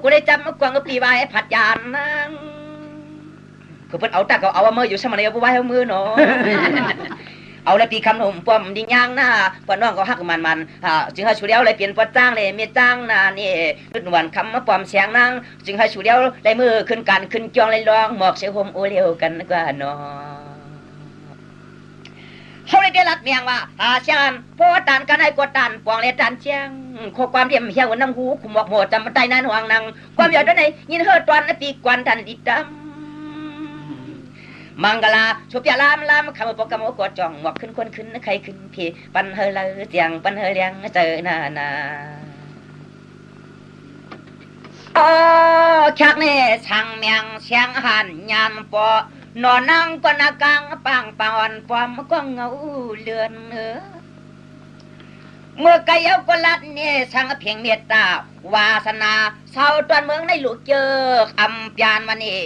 กูได้จำมากวางปีไว้ผัดยานนั่งคือเพิ่นเอาตาเขาเอามืออยู่สมัยเอาไว้เอามือเนาะเอาเลยปีคำหนุ่มป้อมดิย่างหน้าปน้องก็ฮักมันจึงให้ชูเดียวเลยเปลี่ยนปอดจ้างเลยเมียจ้างหน้านี่ขึ้นวันคำมาป้อมเสียงนั่งจึงให้ชูเดียวเลยมือขึ้นกันขึ้นจองเลยร้องหมอกเสียหมโอเลี้ยวกันกว่าเนาะเขาเลยได้รัดเมียงว่าเชียงพอตันกันให้กดตันปวงเลยตันเชียงข้อความเดียมเฮียวันน้ำหูขุมหมอกหมดจำใจนั้นห่วงนังความอยากได้ไหนยินเฮอตอนปีกวนทันดิดำมังกลาชุบยาลามคำปกมกดจ่องหมอกขึ้นคนขึ้นใครขึ้นพี่ปันเฮลเจียงปันเฮเลียงเจอนาชักนี่ช่างเมียงเชียงหันยามปอนอนนั่งก็นักกังปังปอนปอมก็เงาเลือนเมื่อไก่เอาก็ลัดเนี่ยช่างเพียงเมตตาวาสนาชาวตอนเมืองในลูกเจออำยานมันนี่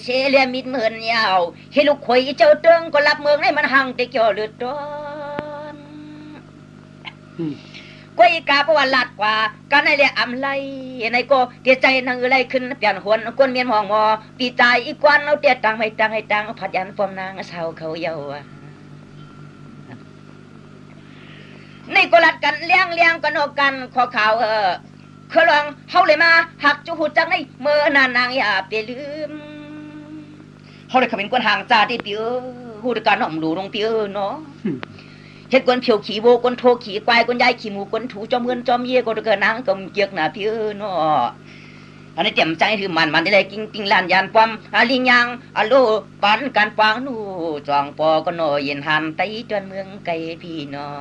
เชเลียมิดเหมือนยาวเฮลูกข่อยเจ้าเตืองก็รับเมืองในมันหังแต่เกี่ยวเลือดร้อนก้อยกาเพราะว่าลัดกว่ากันในเรียอำไลในก็เตียใจนางอะไรขึ้นเปลี่ยนหวนก้นเมียนห้องหมอปีใจอีกวันเอาเตียตังให้ตังผัดยันฟอมนางสาวเขาเยาว์ในก็ลัดกันเลี้ยงกันออกกันขอข่าวเขาลองเฮาเลยมาหักจูหูจังในเมื่อนานางอย่าไปลืมเฮาเลยขมิ้นกวนห่างจ่าที่เปียวหูดการหน่อมหลูลงเปียวเนาะเฮ็ดกวนเพียวขี่โวกวนโทขี่ควายกวนยายขี่หมูกวนถูจอมเงินจอมเย่กวนเกินนางกำเกียกหน้าเปียวเนาะอันนี้เต็มใจคือมันได้เลยกิ้งลานยานปอมลิงยังอโลปันการปางนู่จองปอก็โนเย็นหันไตจนเมืองไกลพี่เนาะ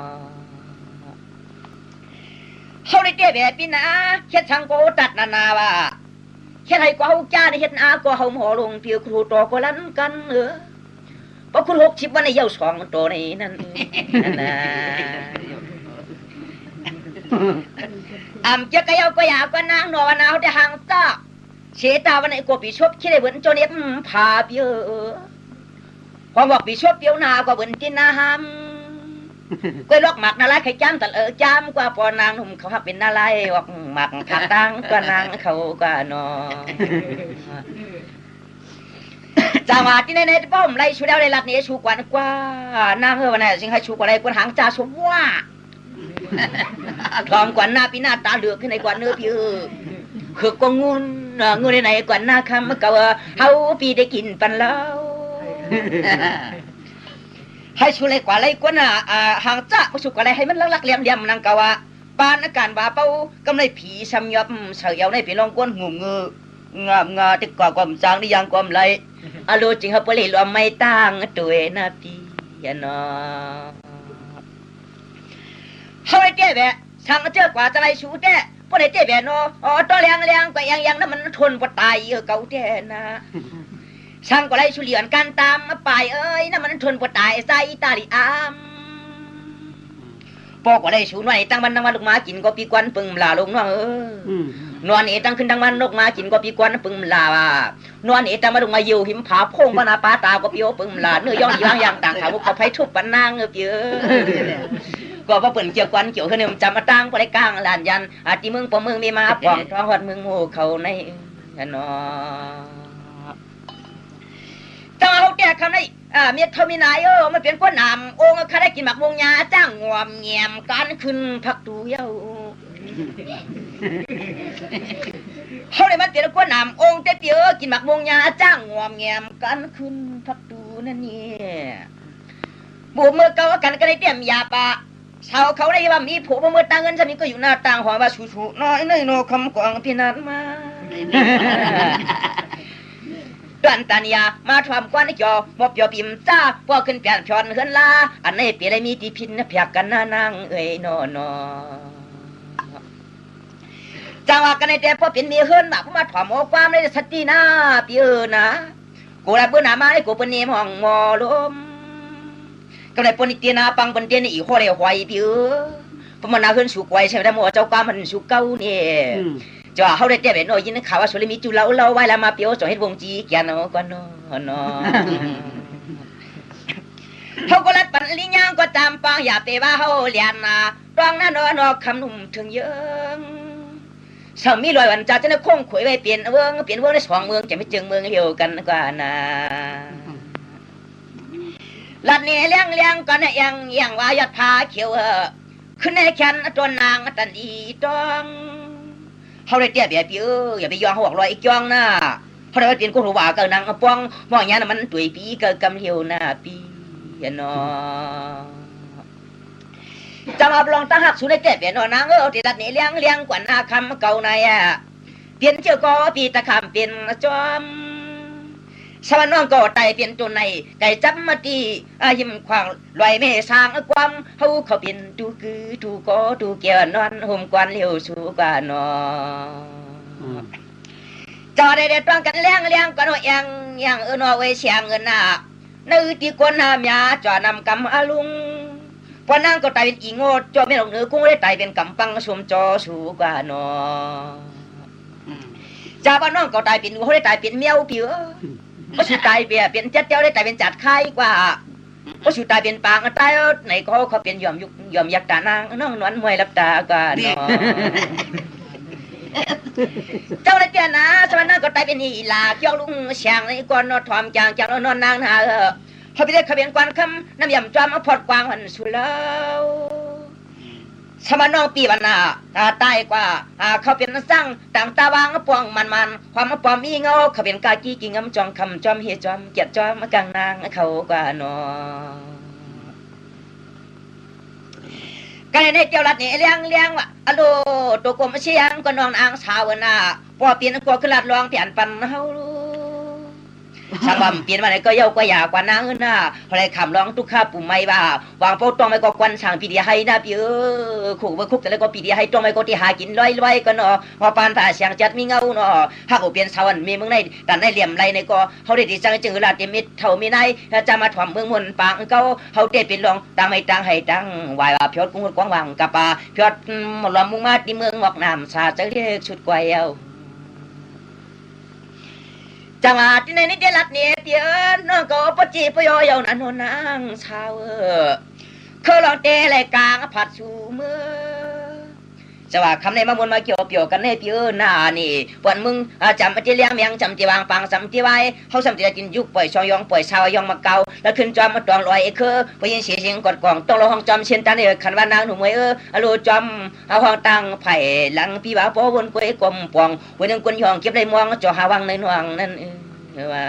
เขาได้เตี้ยแบบพี่นะเฮ็ดช่างโกตัดนาว่าเฮ็ดให้กว่าเฮาจ้าได้เฮ็ดอาก็เฮาหมอลงเพียวครูตอก็ลั่นกันเพราะคุณ60วันในเยาสองตัวนี้นั่นน่ะเจ้าก็เยาก็อยากก็นางนอวันเอาได้ห่างตาเชตาวันไหนก็ปีชบคิดได้เหมือนโจเน็บพาเปียวความบอกปีชบเปียวนาก็เหมือนกินนาหามกล้วยลอกหมักนาลายไข่จ้ำแต่จ้ำกว่าปอนางหนุ่มเขาหักเป็นนาลายออกหมักผักตั้งกว่านางเขากว่านอจังหวะที่ในป้อมไล่ชูเดาได้รัดเนี้ยชูกว่านางวันไหนสิงให้ชูกว่าไรกว่าหางจ่าสมว่าทองกว่าหน้าปีหน้าตาเหลือกขึ้นในกว่าเนื้อพี่คือกงูในไหนกว่าหน้าคำเก่าเฮาปีได้กินปันแล้วให้ชูเลยกว่าไรกว่าน่ะหางจ้าก็ชูกว่าไรให้มันลักเลี่ยมนางกว่าปานอาการบาเป้ากำไรผีซ้ำยอบเสียวในผีลองก้นงูงาติดกว่าความจางนี่ยังความไรอโลจริงครับปลีรวมไม่ตั้งตัวนาพี่เนาะเขาได้เจ๊แบบช่างเจ้ากว่าจะไรชูเจ๊พวกได้เจ๊แบบเนาะตัวเลี้ยงก็ยังนั่นมันทนปวดตายเก่าเจ๊นะช่างก็ไรชูเหลียนกันตามมาไปนั่นมันทนปวดตายใส่ตาลิอามปอกว่าได้ชูหน่อยตั้งมันลูกมากินก็ปีกวนปึงลาลงน้องนวลเอตั้งขึ้นตั้งมันลูกมากินก็ปีกวนปึงลานวลเอตั้งมาลูกมาอยู่หิมผาพงก็นาปาตาก็เปียวปึงลาเนื้อย่องอย่างต่างเขาเขาไผ่ทุบปันนางเปียวก็ว่าเปิ่นเกี่ยวกันเกี่ยวขึ้นจำมาตั้งก็ได้กลางลานยันอาทิมึงปอมึงมีมาปองท้องหอดมึงโง่เขาในเนาะจ้าเขาแก่คำนี้เมียเขามีนายมันเป็นคนนำองค์ข้าได้กินหมักมงยาจ้างงวมเงียมการขึ้นพักดูเย้าเขาเลยมันเป็นคนนำองค์เตี้ยกินหมักมงยาจ้างงวมเงียมการขึ้นพักดูนั่นนี่บุกมือเก่ากันก็ได้เตรียมยาปะชาวเขาได้ว่ามีผัวมือต่างเงินจะมีก็อยู่หน้าต่างหัวว่าชูน้อยโนคำกวางพี่นันมาดันตานียมาทำกวนจอมอบยอปิมจ้าพวกขึ้นเปลี่ยนชอนเฮือนลาอันนี้เปลี่ยนได้มีที่พินเพียกกันนางนอจังว่ากันในแต่พอเป็นมีเฮือนมาพมาถอมเอาความในสตินะเปียนะกูรับเบื่อหนามาให้กูเป็นเนมห้องมอลมก็ในปนิเตียนาปังปนเตียนอีกข้อเดียวหอยเปียพมันนาเฮือนสุกไว้ใช่ไหมได้หมดเจ้ากามันสุกเก้าเนี่ยจ้าเขาได้เจ็บหน่อยยินข่าวว่าสุริมีจุเราไว้แล้วมาเปียวจ่อให้วงจีแกนเอาก็นอเขาก็รัดปันลิญางก็จำปังอย่าไปว่าเขาเลียนนะร้องนั่นนอคำหนุ่มถึงเยอะ สามีลอยวันจ่าจะได้คงขวยไปเปลี่ยนเวิงในสองเมืองจะไม่จึงเมืองเดียวกันกว่านะลัดนี่เลี้ยงก่อนยังว่ายอดผาเขียวขึ้นในแขนตัวนางตันอีตองเขาได้เตี้ยเบียพี่อย่าไปยองเขาบอกลอยอีกจองนะเขาได้ไปเปลี่ยนกูหัวเกินนางป้องมองอย่างนั้นมันตุยปีเกิดกำเหี่ยวหน้าปีนอจะมาลองตั้งหักสุดได้เตี้ยเปลี่ยนนางที่ลัดนี่เลี้ยงกว่านาคำเก่าในเปลี่ยนเจ้าก็ปีตะคำเปลี่ยนจอมสวรรค์น้องก็ไตเปลี่ยนตัวในไก่จับมาตียิ้มควางลอยไม่สร้างความเขาเปลี่ยนตูคือตูก็ตูเกี่ยวนอนห่มกวนเลี้ยวสู่กว่านอจอได้ต้องกันเลี้ยงกันยังนอไว้เชียงเงินหน้านื้อที่คนน้ำยาจอนำกำอาลุงพอนั่งก็ไตเป็นอีโง่จอไม่หลงเนื้อกุ้งได้ไตเป็นกำปังชมจอสู่กว่านอจ่าบ้านน้องก็ไตเป็นเขาได้ไตเป็นเมียวผิวก็สุดตายเบียเป็นเจ้าได้แต่เป็นจัดไข่กว่าก็สุดตายเป็นปางตายไหนเขาเป็นยอมยักษ์ตานางน้องนวลมวยรับตากว่าเนาะเจ้าได้เจ้านะสวรรค์นั่งก็ตายเป็นอีหลาเกี่ยวลุงเชียงในก้อนนอทอมจางนอนนางหาเขาไปได้ขบวนกวนคำน้ำยำจอมพอดกวางหันสุดแล้วสมานองปีวันนาตายกว่าเขาเป็นสร้างต่างตาวางปวงมันความปอมอีเงาเขาเป็นกากี้กิงจอมคำจอมเฮจอมเกียรจอมกลางนางเขากว่านอกันในเจ้าลัดนี่เลี้ยงว่ะอโลตัวกลมเชียงก็นองนางสาวนาพอเปลี่ยนกลัวขึ้นลัดลองเปลี่ยนปันเฮาช่างว่าเปลี่ยนมาไหนก็เย้ากว่าหยากว่านางน่ะอะไรคำร้องทุกข้าปุ่มไม่ว่าวางโป๊ตองไม่ก็ควันช่างปีเดียให้นะพี่ขู่ว่าคุกแต่แล้วก็ปีเดียให้ตองไม่ก็ที่หากินลอยก็เนาะพอปานตาเสียงจัดมีเงาเนาะหากเปลี่ยนสวรรค์มีเมืองในแต่ในเหลี่ยมไรในก็เขาได้ดีจังจือลาเตมิดเท่ามีในจะมาถ่อมเมืองมนปางเขาเตะเป็นรองตังไม่ตังให้ตังวายว่าพิอดกุ้งกวางวังกับปลาพิอดหมดลำมุ่งมาที่เมืองหมอกน้ำสาจะเรียกชุดกวยเอาจังหวะที่ในนี้เดลัดเนี่ยเตี้ยน้องก็ปจีปยอยาวนั้นนางชาวเคยลองเตะรายกลางผัดชูมือจะว่าคำในมามวนมาเกี่ยวกันในพี่หน้านี่ปวนมึงจำจะเลี้ยงเมียงจำจะวางปังจำจะไว้เขาจำจะกินยุกปล่อยชอยองปล่อยชาวยองมาเกาแล้วขึ้นจอมมาตองลอยไปยินเสียงกอดกล่องต้องรอห้องจอมเช่นตันเนี่ยขันว่านางหนุ่มเอรูจอมเอาห้องตั้งไผ่หลังพี่บ่าวพอวนกวยกลมปองวันนึงคนยองเก็บได้มองจ่อหาวังในหน่วงนั่นว่า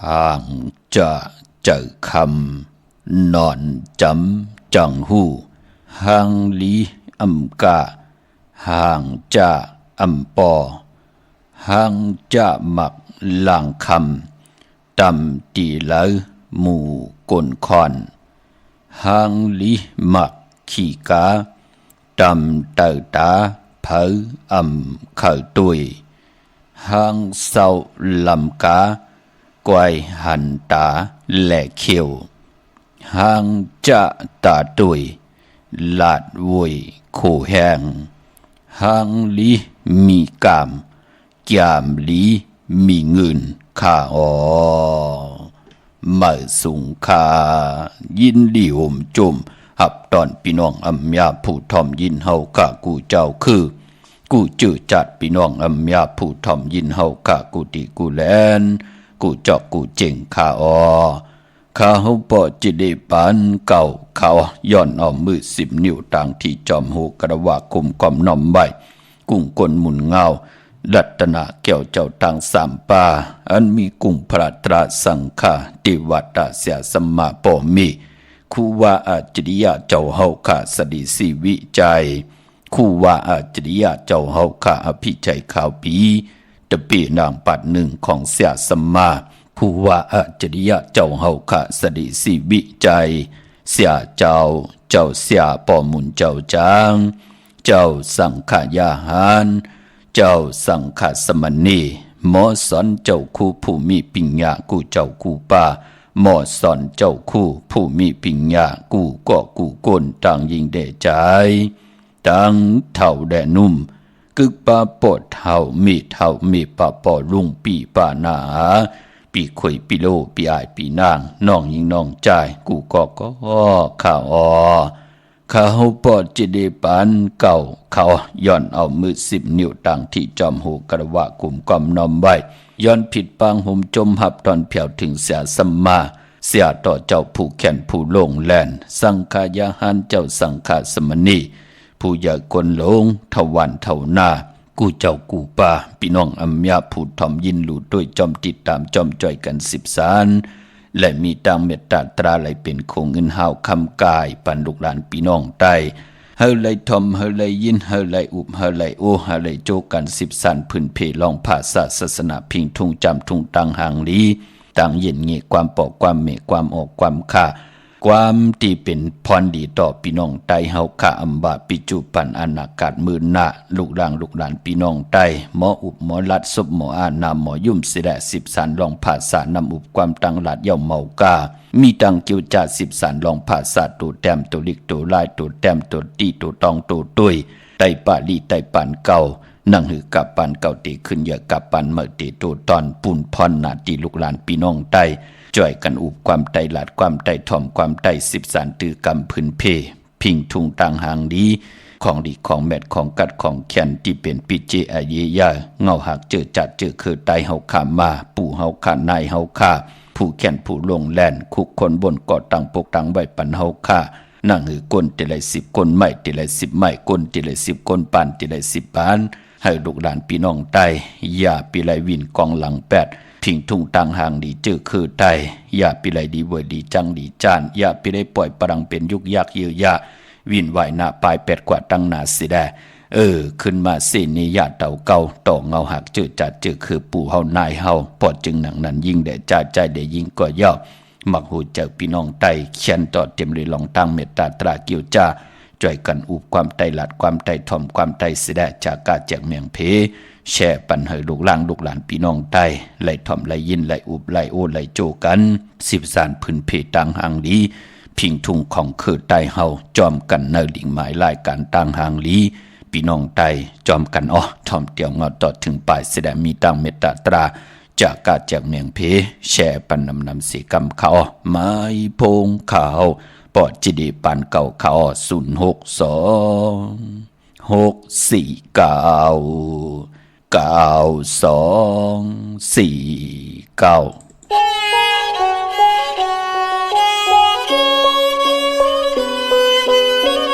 ห่างจะเจอคำนอนจำจังหูห่างลีอำกาห่างจะอำปอห่างจะหมักหลังคำตำตีเหลาหมู่กลคอนห่างลีหมักขี้กาตำเต่าตาเผาอำเข้าตุยห่างเศร้าลำกากวยหันตาแหลกเขียวห่างจะตาตุยลาดวุยขู่แหงห่างลีมีกามยามลีมีเงินข้ามาสุงคายินดีอมจุมหับตอนพี่น้องอำยาผู้ทอมยินเฮากะกูเจ้าคือกูจื้อจัดพี่น้องอำยาผู้ทอมยินเฮากะกูติกูแลนกูจอกกูเจ๋งข้าข้าเฮาบ่จิได้ปานเก่าเขาย้อนเอามือ10 นิ้วต่างที่จอมหูกระว่าคุมความน้อมไว้กุ้งกลหมุนเงารัตนาแก้วเจ้าทางสามป่าอันมีกุ้งพระตราสังฆาติวัตเสียสมมาปอมีคูว่าอาจริยะเจ้าเฮาข้าสดิสีวิจัย คู่ว่าอาจริยะเจ้าเฮาข้าอภิชัยข่าวปีตะเปีนางปัดหนึ่งของเสียสมมาคู่ว่าอาจริยะเจ้าเฮาข้าสดิสิวิจัยเสียเจ้าเสียปอมุนเจ้าจางเจ้าสังขยาหารเจ้าสังขสมณีหมอสอนเจ้าคู่ผู้มีปิญญากูเจ้ากูป่าหมอสอนเจ้าคู่ผู้มีปิญญากูก็กูก้นต่างยิงเดใจต่างเท่าแดนุ่มกึกปาปอดเท่ามีปาปอลุงปีป่านาปีข่อยปีโลปีอายปีนางน้องยิงน้องใจกูก็ข้าวเขาปอดจิเดปันเก่าเขาย้อนเอามือ10 นิ้วต่างที่จอมหูกระวะกลุ่มกอมนอมไว้ย้อนผิดปางหุมจมหับตอนเพียวถึงเสียสัมมาเสียต่อเจ้าผู้แขนผู้ลงแลนสังขายาหารเจ้าสังขสมณีผู้ใหญ่คนหลงทวันเท่าหน้ากูเจ้ากูป่าพี่น้องอัมยาผู้ทอมยินหลุดด้วยจอมติดตามจอมจ่อยกัน10 สารและมีตังเมตตาตราไหลเป็นคงเงินห้าวคำกายปันลูกหลานพี่น้องใต้เฮาไหลทอมเฮาไหลยินเฮาไหลอุบเฮาไหลโอเฮาไหลโจกัน10 สันพื้นเพลองภาษาศาสนาพิงทุ่งจำทุ่งตังหางลีต่างเย็นเงี่ความปอกความเมความออกความค่าความที่เป็นพรดีต่อพี่น้องใต้เฮาข้าอัมบาปิจุปันอนาคาศมื่นหน้าลูกหลานพี่น้องใต้หมออุบหมอลัดศพหมออานามหมอยุ่มสิแด10 สันลองภาษานำอุบความตังหลัดเย่าเมากามีตังกิวจา10 สันลองภาษาตัวแต้มตัวลิกตัวลายตัวแต้มตัวตีตัวตองตัวตุยไตปาลีไตปานเก่านั่งหือกับปานเก่าตีขึ้นเยอะกับปานเมื่อตีตัวตอนปุ่นพรนาตีลูกหลานพี่น้องใต้จ่อยกันอุบความไตหลัดความไตถ่อมความไต10 สันตือกำพื้นเพพิงทุงต่างหางดีของดีของแมดของกัดของแขนที่เป็นปิเจอาเยยาเงาหักเจอจัดเจอคือไตเฮาขามาปู่เฮาขานายเฮาขาผู้แขนผู้ลงแลนคุกคนบนเกาะตังปกตังใบปันเฮาขานั่งหือก้นติไล10 ก้นไม้ติไล10 ไม้ก้นติไล10 ก้นปานติไล10 ปานให้ลูกหลานพี่น้องใต้อย่าปีไลวินกองหลัง8พิงทุ่งต่างห่างดีเจอคือไตอย่าปีไรดีเวดีจังดีจานอย่าปีไรปล่อยปรังเป็นยุกยากเยือยาวินไหวหน้าปลาย8 กว่าตั้งหนาสิได้ขึ้นมาเสนียาเต่าเก่าต่อเงาหักเจอจัดเจอคือปู่เฮานายเฮาปอดจึงหนังนั้นยิ่งได้จ่าใจได้ยิ่งก็ย่อมักหูเจอพี่น้องไตเขียนต่อเต็มเลยลองตั้งเมตตาตราเกี่ยวจ้าจ่อยกันอุบความไตหลัดความไตถ่อมความไตสิได้จากกาแจกเมียงเพแช่ปันให้ลูกหลานพี่น้องใต้ไหลถ่อมไหลยินไหลอุบไหลโอไหลโจกัน10 สารพื้นเพต่างหางลีพิงทุ่งของคือใต้เฮาจอมกันเนดิ่งหมายรายการต่างหางลีพี่น้องใต้จอมกันถ่อมเตียวเงาต่อถึงปลายแสดงมีตั้งเมตตาตราจากกาแจกเมียงเพแช่ปันนำสีกำเขาไม้พงเขาปอดจิดีปันเก่าเขา0624649เ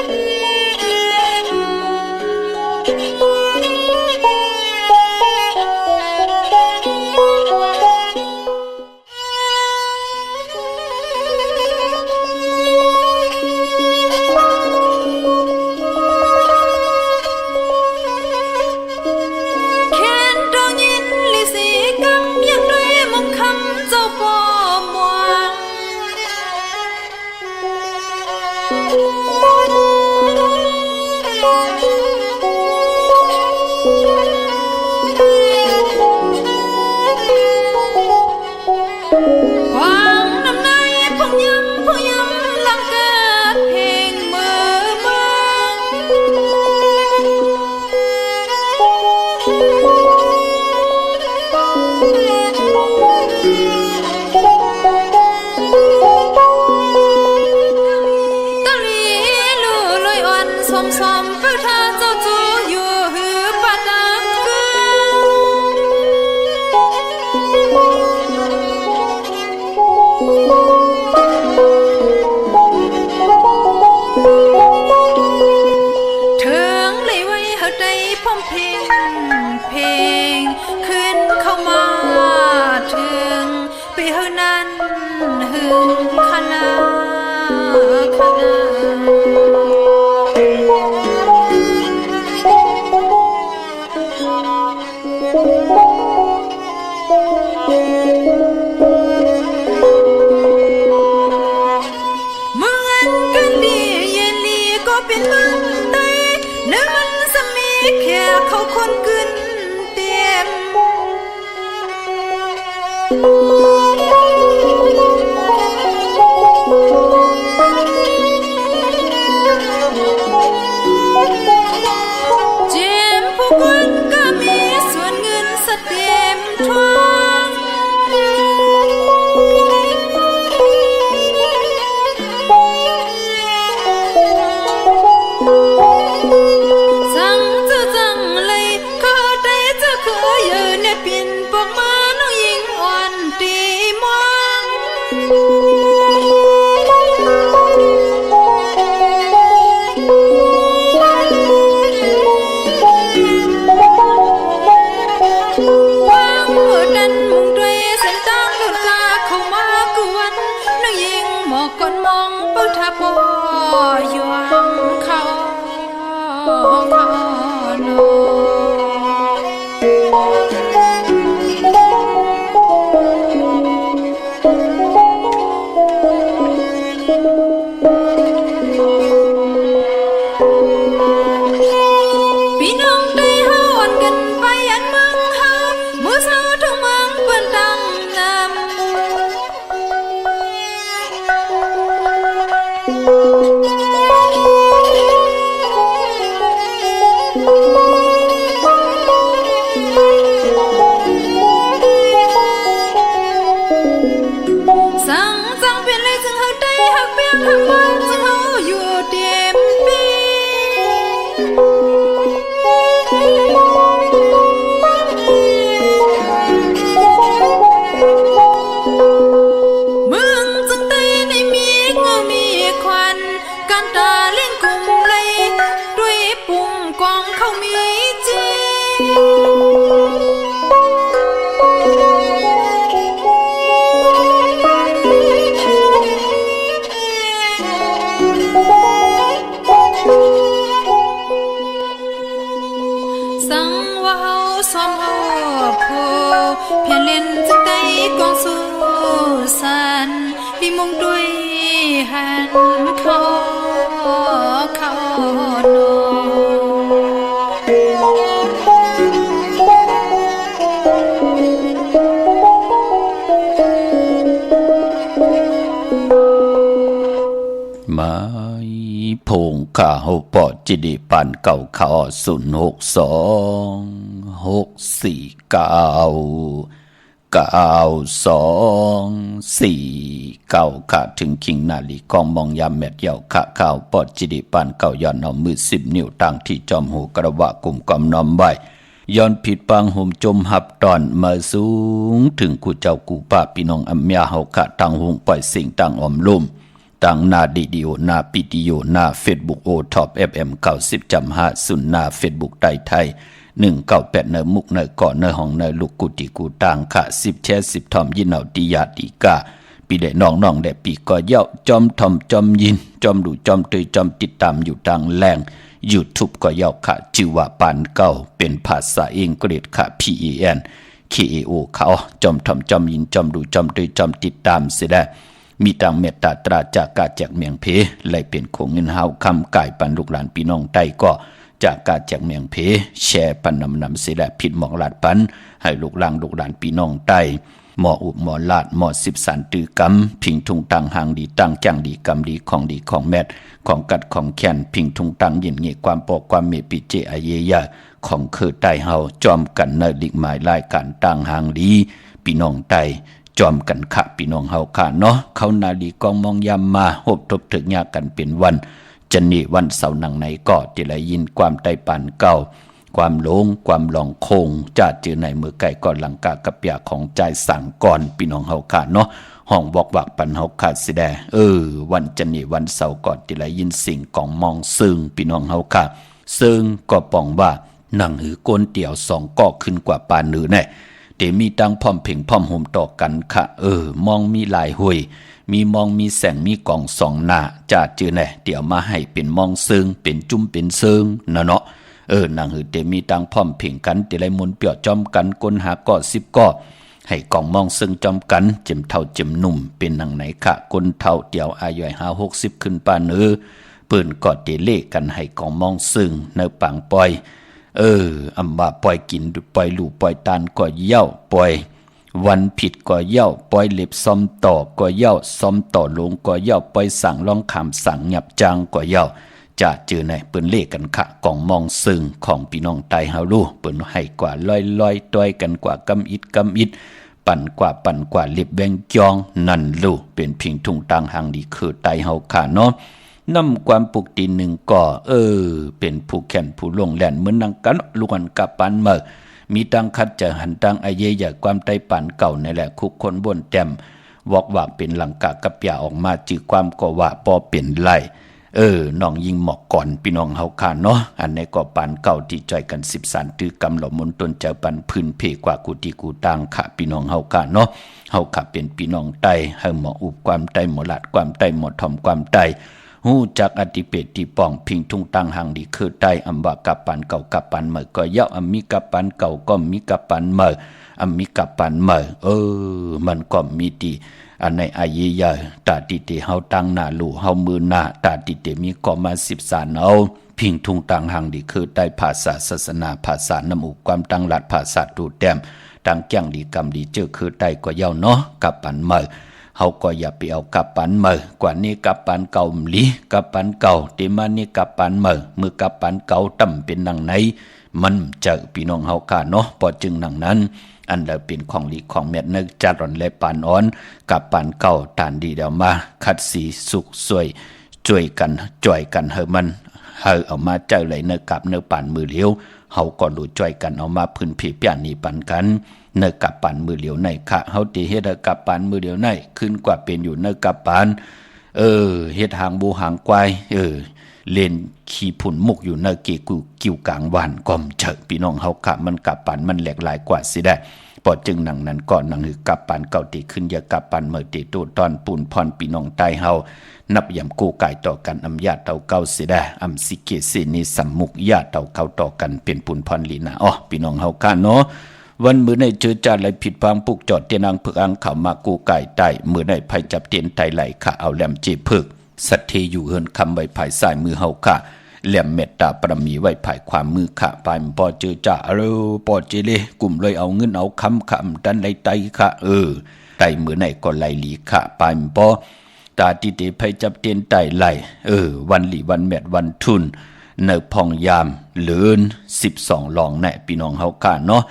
เป็นเมืองใต้เนื้อมันสมีแค่เขาคนกึนเตียมเจมผู้คนก็มีส่วนเงินสเต็มทวงสั่งจะจังเลยเขาได้จะเคยยืนในปิ่นปกมาน้องยิงอ่อนตีมองฟังหัวดันมุงด้วยเส้นตั้งหลุดลาเข้ามากวนน้องยิงหมอกก่อนมองเป้าทับปอยวังเขาพี่น้องได้เฮาอ่อนกันไปอันเมืองเฮามือเศร้าทุกเมืองเปิ้นตั้งนสั่งจังเป็นเลยจึงเฮาได้ฮักเปียงฮักมันจึงเฮาอยู่เต็มปีเมืองจึงได้ในมีเงามีควันกันตาเลี้ยงกุมเลยด้วยปุ่งกองเขามีจีสังว่าเฮาซ้อมเฮาโพเพียรเล่นจึงได้กองสู้สันวิมงด้วยหันเขาโนไม้พงข้าเฮาปอดจิดิปันเก่าเขา06264964924ค่ะถึงคิงนาลีกองมองยามแมดเยาวค่ะข่าวปอดจิดิปันเก่าย้อนเอามือ10 นิ้วตั้งที่จอมหูกระวะกลุ่มกอมน้อมไว้ย้อนผิดปังห่มจมหับตอนมาสูงถึงกูเจ้ากูป้าพี่น้องอัมยาเฮาค่ะตั้งหงปล่อยสิ่งตั้งอมลุ่มตั้งหน้าดีดีโอหน้าปิดีโอหน้าเฟซบุ๊กโอท็อป FM 90.5หน้าเฟซบุ๊กไทย198เนอมุกเนอก่อเนอห้องเนอลูกกุฏิกูต่างค่ะ10แชร์10ทอมยินเอาติยาติกาปีเดน้องๆได้ปีก็เย้าจอมทอมจอมยินจอมดูจอมตือจอมติดตามอยู่ทางแรง YouTube ก็เย้าค่ะชื่อว่าปานเก่าเป็นภาษาอังกฤษค่ะ PEN KAO เขาจอมทอมจอมยินจอมดูจอมตือจอมติดตามเสียได้มีตังเมตตาตราจากกาแจกเมียงเพเลยเป็นโคงเงินเฮาคำก่ายปันลูกหลานพี่น้องใต้ก็จากกาแจกเมียงเพแชร์ปันนำเสียและผิดหมอกลาดปันให้ลูกหลานพี่น้องใต้หมออุบหมอลาดหมอ10สันตือกำพิงทุงตังหางดีตั้งจังดีกำดีของแมดของกัดของแค้นพิงทุงตังยินเงความปอกความเมปิเจอเยยะของคือใต้เฮาจอมกันเนลิกหมายรายการตั้งหางดีพี่น้องใต้จอมกันค่ะพี่น้องเฮาค่ะเนาะเขานาลีกองมองยามมาหบทบถึกยากันเป็นวันจะนี่วันเสาร์หนังไหนก็ที่ไรยินความไต้ปานเก่าความหลงความหลองโคงจะเจอในมือไก่ก่อนหลังกากระเปียของใจสั่งก่อนพี่น้องเฮาค่ะเนาะห้องบอกวักปันเฮาค่ะสิแดวันจะนี่วันเสาร์ก่อนที่ไรยินสิ่งของมองซึ่งพี่น้องเฮาค่ะซึ่งก็ปองว่าหนังหือก้นเตี่ยว2ก็ขึ้นกว่าปานหือแน่เดี๋ยวมีตั้งพร้อมเพ่งพร้อมห่มต่อกันค่ะมองมีหลายหุยมีมองมีแสงมีกล่อง2หน้าจะจือแน่เดี๋ยวมาให้เป็นมองซึ่งเป็นจุ้มเป็นซึ่งเนาะ นางหือเตมีตังพร้อมเพ่งกันติไลมุนเปียวจอมกันกลหาก่อ10ก่อให้กองมองซึ่งจอมกันเจ็มเท่าเจ็มหนุ่มเป็นนางไหนคะคนเท่าเดียวอายุ50-60ขึ้นปานปืนกอดเตเลกันให้กองมองซึ่งในปังปล่อยอำว่าปล่อยกินปล่อยลูกปล่อยตานก็เย้าปล่อยวันผิดก็เย้าปล่อยเล็บซ้อมต่อก็เย้าซ้อมต่อลงก็เย้าปล่อยสั่งร้องคำสั่งหยับจางก็เย้าจะเจอในเปิ้นเลขกันค่ะกองมองซึ่งของพี่น้องไตเฮาลูเปิ้นให้กว่าลอยต้อยกันกว่ากำอิดปั่นกว่าเล็บแวงจองนั่นลูเป็นพิงทุ่งต่างหางดีคือไตเฮาค่ะเนาะนำความปุกตีหนึ่งก็เป็นผู้แข่นผู้ลงแหลนเหมือนนังกันลวนกับปันเมอมีตังคัดจะหันตังอาเยใหญ่ความไตปันเก่าในแหละคุกคนบนแต้มวอกว่าเป็นหลังกะกับยาออกมาจือความก็ว่าปอเป็นไล่น้องยิงหมอกก่อนพี่น้องเฮาค่ะเนาะอันในก็ปันเก่าที่ใจกัน10สันตือกำหลอมนตนเจ้าปันพื้นเพกว่ากูที่กูต่างค่ะพี่น้องเฮาค่ะเนาะเฮาค่ะเป็นพี่น้องไตเฮาหมออุบความไตหมอลัดความไตหมอทอมความไตหูจักอติเปตที่ป้องพิงทุ่งตังหังดีคือไตอำว่ากับปันเก่ากับปันเมื่อก็เย้าอำมีกับปันเก่าก็มีกับปันเมื่ออำมีกับปันเมื่อมันก็มีดีอันในอายียาตาติเตเฮาตั้งหน้าลู่เฮามือหน้าตาติเตมีก็มา10สานเอาพิงทุ่งตังหังดีคือไตภาษาศาสนาภาษาน้ำอุความตั้งหลัดภาษาดูแต้มตั้งแจ้งดีกรรมดีเจอคือไตก็เย้าเนาะกับปันเมื่อเฮาก็อย่าไปเอากับปันเมื่อกว่านี้กับปันเก่าหลีกับปันเก่าเตมานี่กับปันเมื่อมือกับปันเก่าต่ำเป็นดังไหนมันเจอพี่น้องเฮาค่ะเนาะพอจึงดังนั้นอันเดอเป็นของลีของเม็ดนึกจัดร่อนและปานอ่อนกับปานเก่าตานดีเดียวมาคัดสีสุขสวยช่วยกันจ่อยกันเฮมันเฮาเอามาเจอเลยเนื้อกับเนื้อปานมือเหลียวเฮาก็รู้จ่อยกันเอามาพื้นผีเปียนี่ปันกันเนื้อกับปานมือเหลียวในค่ะเฮาตีเฮ็ดกับปานมือเหลียวในขึ้นกว่าเป็นอยู่เนื้อกับปานเฮ็ดหางบูหางควายเล่นขี้ผุ่นมุกอยู่ในเกกูกิ้วกลางวานก่อมเฉอะพี่น้องเฮากะมันกับปันมันแหลกหลายกว่าสิได้พอจึงหนังนั้นก่อนหนังหือกับปันเก่าตีขึ้นอย่ากับปันเมื่อตีตูตอนปูนพรพี่น้องใต้เฮานับยำกู้ไก่ต่อกันอำญาติเต่าเก่าสิได้อำสิเกสินีสัมมุกญาติเต่าเก่าต่อกันเป็นปูนพรลีนาพี่น้องเฮากะเนาะวันมื้อในเจอจานไหลผิดพังปุกจอดเตียนางพึกอังเข้ามากู้ไก่ใต้มื้อในไผจับเตียนไตไหลค่ะเอาแหลมเจพึกสัตเทอยู่เฮินคำไว้ภายซ้ายมือเฮาค่ะแหลมเมตตาปรมีไว้ภายความมือค่ะปายปอเจอจ่าปอเจเลกลุ่มเลยเอาเงินเอาคำดันไหลไตค่ะไตมือไหนก็ไหลหลีค่ะปายปอตาติเตไผจับเตียนไตไหลวันหลีวันแมดวันทุนเนพองยามเลือน12ลองแน่พี่น้องเฮาค่ะเนาะ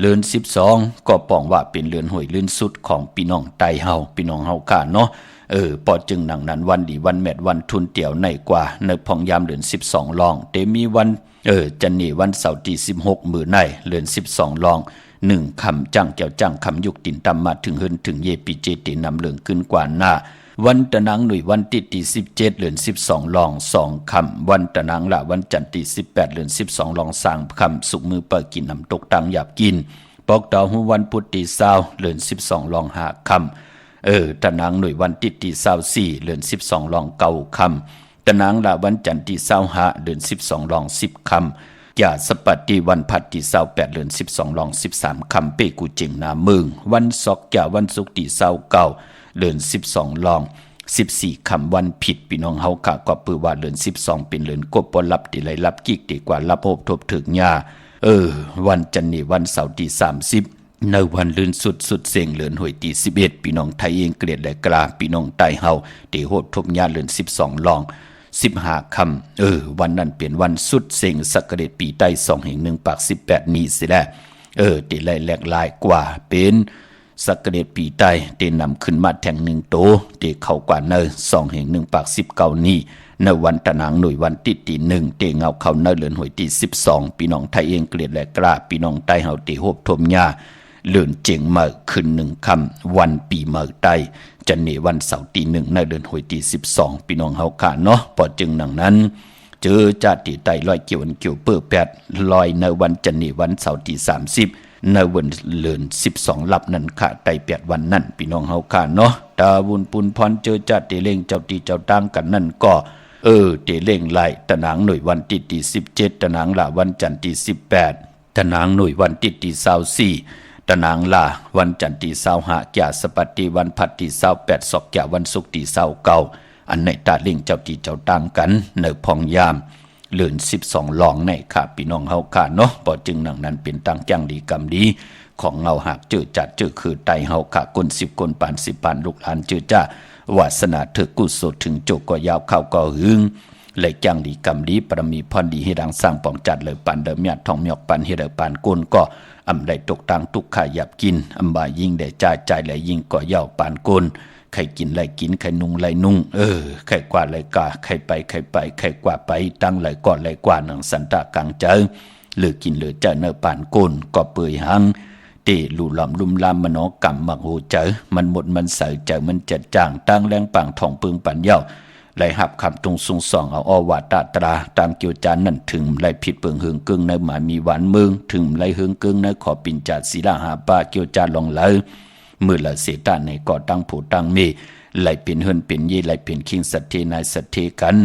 เลือน12ก็ป้องว่าเป็นเลือนหวยเลือนสุดของพี่น้องไตเฮาพี่น้องเฮาค่ะเนาะพอจึงหนังนั้นวันดีวันแมดวันทุนเตี่ยวในกว่าในพองยามเดือน12ลองเตมีวันจันนี่วันเสาร์ที่16มื้อในเดือน12ลอง1คำจังเกี่ยวจังคำยุกตินตำมาถึงเฮินถึงเยปิเจตินำเหลืองขึ้นกว่าหน้าวันตะนังหนุ่ยวันที่17เดือน12ลอง2คำวันตะนังละวันจันทร์ที่18เดือน12ลอง3คำสุกมือเปิดกินน้ำตกตังหยาบกินปอกต่อหูวันพุธที่20เดือน12ลอง5คำตะนางหน่วยวันติดที่24เดือน12ลอง9คำตะนางละวันจันทร์ที่25เดือน12ลอง10คำอย่าสปัตติวันพัดที่28เดือน12ลอง13คำเปกูเจิงนามึงวันศอกอย่าวันศุกร์ที่29เดือน12ลอง14คำวันผิดพี่น้องเฮากะก็ปือว่าเดือน12เป็นเดือนกบบ่รับที่ไหลรับกิกดีกว่ารับโอบทบถึกหญ้าวันจันทร์นี่วันเสาร์ที่30ในวันลื่นสุดเสียงเหลือนหวยตี11พี่น้องไทยเองเกลียดและกลาพี่น้องใต้เฮาตีโหดทบญาเหลือน12ลอง15คำวันนั้นเปลี่ยนวันสุดเสียงสักเกตปีใต้2แห่ง1ปาก18นี้สิแลตีไล่แหลกลายกว่าเป็นสักเกตปีใต้ตีนำขึ้นมาแทง1โตตีเข้ากว่าเน2แห่ง1ปาก19นี้ในวันตะนางหน่วยวันติดตี1เตเงาเข้าเนเหลือนหวยตี12พี่น้องไทยเองเกลียดและกลาพี่น้องใต้เฮาตีโหดทบญาเลื่อนเจียงเมื่อขึ้น1คำวันปีเมื่อใต้จันนี่วันเสาร์ที่1ในเดือนหวยที่12พี่น้องเฮาค่ะเนาะพอจึงดังนั้นเจอจัดที่ใต้ลอยเกี่ยวเกี่ยวเปื้อแปดลอยในวันจันนี่วันเสาร์ที่30ในวันเลื่อน12ลับนั้นค่ะใต้8วันนั้นพี่น้องเฮาค่ะเนาะตาบุญปุนพรเจอจัดที่เล่งเจ้าตีเจ้าตั้งกันนั่นก็ เตเล่งไล่ตะนางหน่วยวันติที่17ตะนางละวันจันทร์ที่18ตะนางหน่วยวันติที่24ตะนางละวันจันทร์ที่25แก่สปัตติวันพัดที่28ศอกแก่วันศุกร์ที่29อันในตาเล่งเจ้าที่เจ้าต่างกันเนอพองยามเลื่อน12หลองในค่ะพี่น้องเฮาค่ะเนาะบ่จึงหนังนั้นเป็นตั้งจังดีกรรมดีของเงาหากเจอจัดเจอคือไตเฮาค่ะคน10คนปาน10ปานลูกหลานเจอจ้าวาสนาเถิดกุศลถึงโจกก็ยาวเข้าก็หึงเลยจังดีกรรมดีปรมีพรดีให้ดังสร้างปองจัดเลยปันเดิมญาติทองมีอกปันเฮเดปันกุนก็อำได้ตกตังทุกขยับกินอำบายิ่งได้จ่ายใจเลยยิ่งก็ยาวปันกุนใครกินไรกินใครนุ่งไรนุ่งใครกว่าไรกาใครไปใครกว่าไปตั้งไรก่อนไรกว่าหนังสันตะกังเจอหรือกินหรือเจอเนอปันกุนก็เปื่อยหังเตลูหลอมลุมลามมโนกรรมมักหูเจอมันหมดมันเสือเจอมันจัดจ้างตั้งแรงปังทองปึงปันเย้าไล่หับคำตรงทรงสองเอาอวาตตราตามเกี่ยวจานนั่นถึงไล่ผิดเปิงหึงกึ่งในหมามีหวานเมืองถึงไล่หึงกึ่งในขอปินจัดศิลาหาปาเกี่ยวจานลองเลยมือละเสตาในก่อตั้งผู้ตั้งเมไล่เป็นเฮินเป็นยี่ไล่เป็นคิงสัตเทนายสัตเทกัน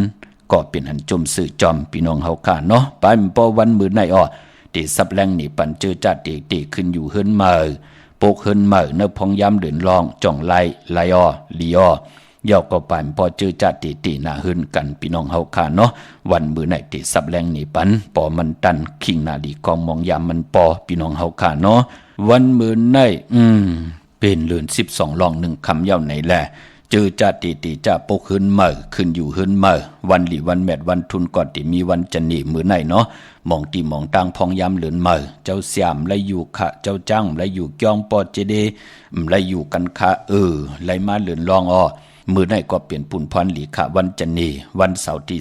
ก็เป็นหันจมสื่อจอมพี่น้องเฮาข้าเนาะไปปอวันมือในอ้อตีซับแรงนี่ปันเจอจัดตีขึ้นอยู่เฮินเมอปกเฮินเมอเนพองย้ำเดินลองจ่องไล่อ้อลีอ้อย่อก็ปันพอเจอจัดตีหน้าเฮินกันพี่น้องเฮาข้าเนาะวันมือในตีซับแรงนี่ปันปอมันตันคิงนาดีกองมองยามมันปอพี่น้องเฮาข้าเนาะวันมือในเป็นเลือน12ลอง1คำเย้าไหนแลเจอจัดตีจะปกเฮินเมอขึ้นอยู่เฮินเมอวันหลีวันแมดวันทุนก่อนที่มีวันจันนี่มือในเนาะมองตีมองตังพองยามเหลือนเมอเจ้าเสียมและอยู่ขะเจ้าจังและอยู่จ้องปอเจเดและอยู่กันคะไล่มาเหลือนลองมือในก็เปลี่ยนปุ่นพรหลีขะวันจันนี่วันเสาร์ที่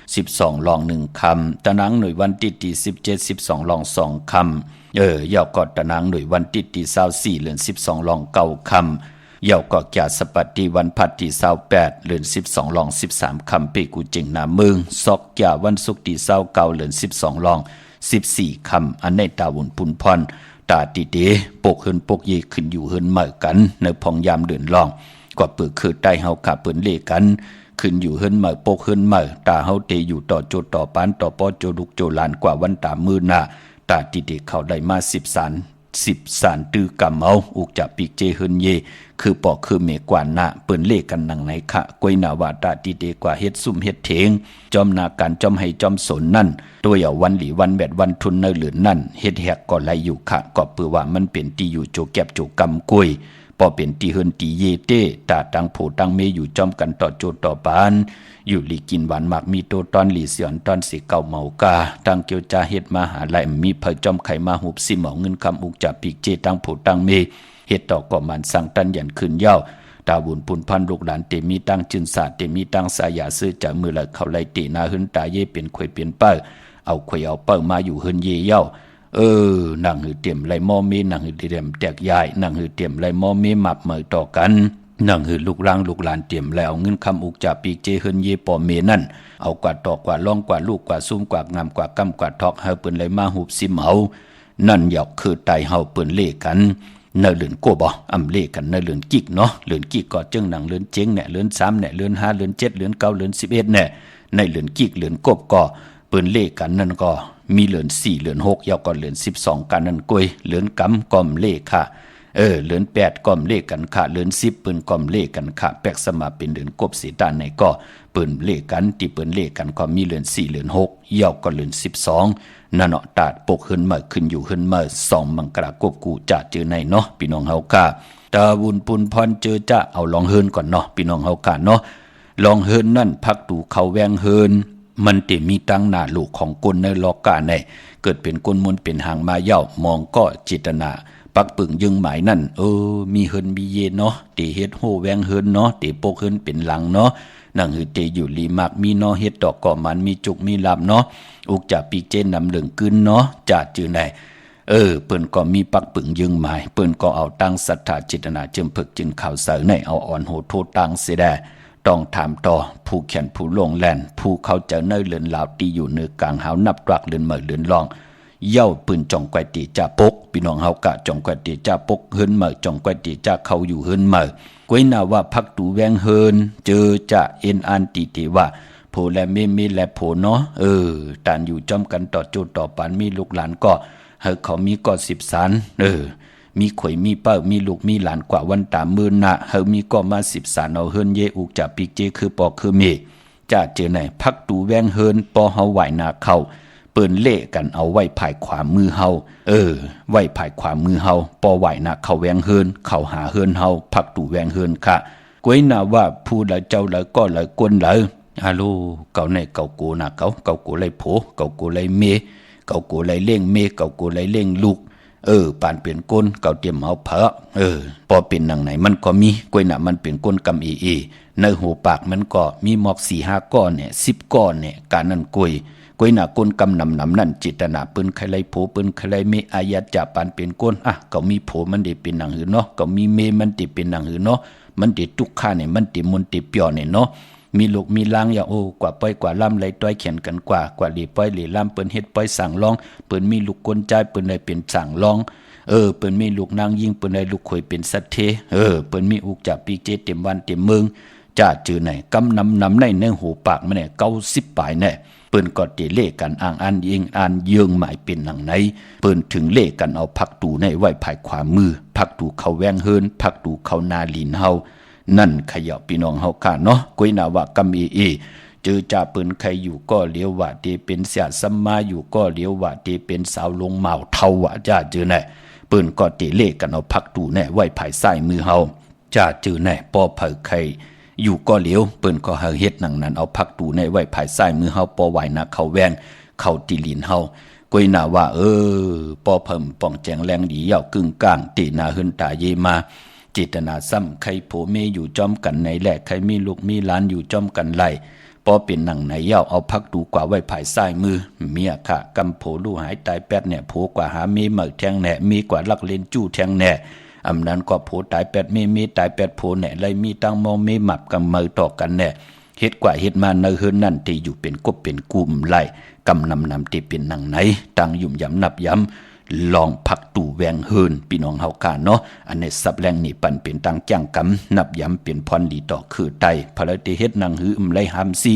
12ลอง1คำตะนังหน่วยวันที่17 12ลอง2คำย่อก็ตะนังหน่วยวันที่24เดือน12ลอง9คำเย่าก็แก่สปัตติวันพัดที่28เดือน12ลอง13คำเปกูเจงนาเมืองซอกแก่วันศุกร์ที่29เดือน12ลอง14คำอันในตาวุ่นปุ่นพรตาติเดปกเฮินปกเยขึ้นอยู่เฮินเหมือกันในพองยามเดือนลองก็เปิดคือใต้เฮาขาเปิ้นเลกันขึ้นอยู่เฮินเหมือปกเฮินเหมือตาเฮาเตอยู่ต่อโจต่อปานต่อปอโจลุกโจลานกว่าวันตามือหน้าตาติเดเขาได้มา10สารตื้อกำเอาอุกจะปีกเจเฮินเยคือปอกคือเมกว่าหน้าเปิ้นเลกันนังไหนคะกวยนาวาตาติเดกว่าเฮ็ดซุ่มเฮ็ดเถงจอมนาการจอมให้จอมสนนั่นตัวอย่าวันหลีวันแบดวันทุนเนอหรือนั่นเฮ็ดแหกก็ไหลอยู่คะก็เปือว่ามันเป็นที่อยู่โจแก็บโจกำกวยพอเป็นตีเฮินตีเยเต้ตาตังโผตังเมอยู่จอมกันต่อโจต่อปานอยู่ลีกินหวานมากมีโตตอนหลีเสียนตอนสิเก่าเมากาตังเกียวจาเฮ็ดมาหาไหลมีเผยจอมไข่มาหุบสิหมอเงินคำอุกจับปีกเจตังโผตังเมเฮ็ดต่อก่อมันสั่งตันยันขึ้นเย้าตาบุญปุนพันลูกหลานเตมีตั้งจึนศาสตร์เตมีตั้งสายาซื้อจากมือละเขาไล่ตีนาหึนตาเยเป็นข่อยเปลี่ยนเป้าเอาข่อยเอาเป้ามาอยู่หึนเยเย้านั่งหือเตรียมไรมอมีนั่งหือเตรียมแตกยายนั่งหือเตรียมไรมอมีหมับเหมยต่อกันนั่งหือลูกร่างลูกหลานเตรียมแล้วเงินคำอุกจ่าปีกเจเฮินเยปอเมนั่นเอากว่าตอกกว่าล่องกว่าลูกกว่าซุ่มกว่างามกว่ากำกว่าทอกเฮาเปิ้นไรมาหุบซิมเอานั่นหยอกคือไตเฮาเปิ้นเล่กันเนอเลือนโกบ่อำเล่กันเนอเลือนกิกเนาะเลือนกิกก็จึงหนังเลือนเจ๊งเนี่ยเลือน3เนี่ยเลือน5เลือน7เลือน9เลือน11เนี่ยในเลือนกิกเลือนกบก็เปิ้นเล่กันนั่นก็มีเหลือน4เหลือน6ยาวก็เหลือน12กันนั่นกวยเหลือนกำก้อมเลขค่ะเหลือน8ก้อมเลขกันค่ะเหลือน10ปืนก้อมเลขกันค่ะแปกสมาเป็นเหลือนกบสีตาในก็ปืนเลขกันที่ปืนเลขกันก็มีเหลือน4เหลือน6ยาวก็เหลือน12นั่นเนาะตาดปกขึ้นมาขึ้นอยู่ขึ้นมา2มังกรากบกูจะเจอในเนาะพี่น้องเฮาค่ะตาบุญปุนพรเจอจะเอาลองเฮินก่อนเนาะพี่น้องเฮาค่ะเนาะลองเฮินนั่นพักดูเขาแวงเฮินมันเตมีตั้งหน้าลูกของกลในลอกาในเกิดเป็นกลมนเป็นหางมาเย่ามองก็จิตนาปักปึงยึงหมายนั่นมีเฮินมีเยเนาะเตเฮ็ดโหแวงเฮินเนาะเตปกเฮินเป็นหลังเนาะนั่งหือเตอยู่ลีมากมีเนาะเฮ็ดดอกก่อมันมีจุกมีลาบเนาะอุกจะปีเจนนำเหลืองกึนเนาะจะจือไหนเปิ้นก็มีปักปึงยึงหมายเปิ้นก็เอาตั้งศรัทธาจิตนาจึงฝึกจึงข่าวเสาในเอาอ่อนโหโทษตังเสียได้ต้องถามต่อผู้เขียนผู้ลงแลนผู้เขาเจอเนยเลือนลาวตีอยู่เนื้อกลางหาวนับตรักเลือนเหมือเลือนลองเย้าปืนจองไกวตีจ่าปกพี่น้องเฮากะจองไกวตีจ่าปกเฮินเหมือจองไกวตีจ่าเขาอยู่เฮินเหมือกวยนาว่าพักตูแวงเฮินเจอจะเอ็นอันตีว่า โผและมีและโผเนาะตานอยู่จอมกันต่อโจต่อปานมีลูกหลานก็เฮาเขามีก็10สารมีข่อยมีเป้ามีลูกมีหลานกว่าวันตามมื้อนะเฮามีก็มา10สารเอาเฮิรนเยอุกจากปีเจคือปอคือเมจะเจอไหนพักตูแวงเฮิรนปอเฮาไหวหน้าเข้าเปิ้นเละกันเอาไว้ภายขวามือเฮาไว้ภายขวามือเฮาปอไหวหน้าเข้าแวงเฮิรนเข้าหาเฮิรนเฮาพักตูแวงเฮิรนค่ะกวยน่าว่าผู้ละเจ้าละก็ละกวนละฮัลโหลเก่าในเก่าโกน่ะเก่าโกไลโผเก่าโกไลเมเก่าโกไลเล่งเมเก่าโกไลเล่งลูกปานเปลี่ยนก้นเก่าเตรียมเอาเพาะพอเป็นหนังไหนมันก็มีกวยน่ะมันเป็นก้นกำในหูปากมันก็มีหมอก 4-5 ก้อนเนี่ย10ก้อนเนี่ยการนั้นกวยน่ะก้นกำนำนั่นจิตนาปืนใครไลโผปืนใครไลเมอายัดจะปานเป็นก้นก็มีโผมันได้เป็นหนังหือเนาะก็มีเมมันได้เป็นหนังหือเนาะมันได้ทุกข้าเนี่ยมันได้มนได้เปียวเนี่ยเนาะมีลูกมีล้างอย่ากว่าป้อยกว่าล่ำไหลต้อยเขียนกันกว่าหลีป้อยหลีล่ำเปิ้นเฮ็ดป้อยสั่งร้องเปิ้นมีลูกกลใจเปิ้นได้เป็นสั่งร้องเปิ้นมีลูกนางยิงเปิ้นได้ลูกข่อยเป็นสัตเทเปิ้นมีอุกจากปีเจเต็มวันเต็มเมืองจ้าจือไหนกำนำในหูปากมันเนี่ย90ปลายแน่เปิ้นก็ติเลกันอ่างอันยิงอ่านเยืองหมายเป็นหนังไหนเปิ้นถึงเลกันเอาพักตูในไว้ภายขวามือพักตูเข้าแวงเฮิรนพักตูเข้านาลีนเฮานั่นขยับพี่น้องเฮาค่ะเนาะกวยน่าว่ากำเจอจ่าปืนใครอยู่ก็เลี้ยวว่าเตเป็นเสียสัมมาอยู่ก็เลี้ยวว่าเตเป็นสาวลงเหมาเท่าว่าจ้าเจอแน่ปืนก็เตเลกันเอาพักตูแน่ไว้ภายซ้ายมือเฮาจ้าเจอแน่ปอเผอใครอยู่ก็เลี้ยวปืนก็เฮ็ดหนังนั้นเอาพักตูแน่ไว้ภายซ้ายมือเฮาปอไหวนะเข้าแวงเข้าติลินเฮากวยน่าว่าปอเพิ่มป่องแจงแรงดียาวกึ่งกลางตีนาหึนตาเยมาจิตนาซ้ำใครโผเมอยู่จอมกันในแหละใครมีลูกมีหลานอยู่จอมกันไล่พอเป็นหนังไหนเย้าเอาพักดูกว่าไว้ภายซ้ายมือเมียค่ะกำโผลู่หายตายแปดเนี่ยโผกว่าหาเมเหมือแทงแหน่มีกว่าลักเลนจู้แทงแหน่อำนั้นก็โผตายแปดเมตายแปดโผแหน่ไรมีตั้งมองเมหมับกำมือต่อกันแหน่เฮ็ดกว่าเฮ็ดมาเนเฮินนั่นที่อยู่เป็นกบเป็นกุ่มไล่กำนำที่เป็นหนังไหนตั้งยุ่มย้ำนับย้ำลองพักตู่แวงเฮินพี่น้องเฮาค่ะเนาะอันนี้สับแรงนี่ปันเป็นตังจ้างกำนับย้ำเป็นพรดีต่อคือไตพระติเฮ็ดนางหือไรหามซี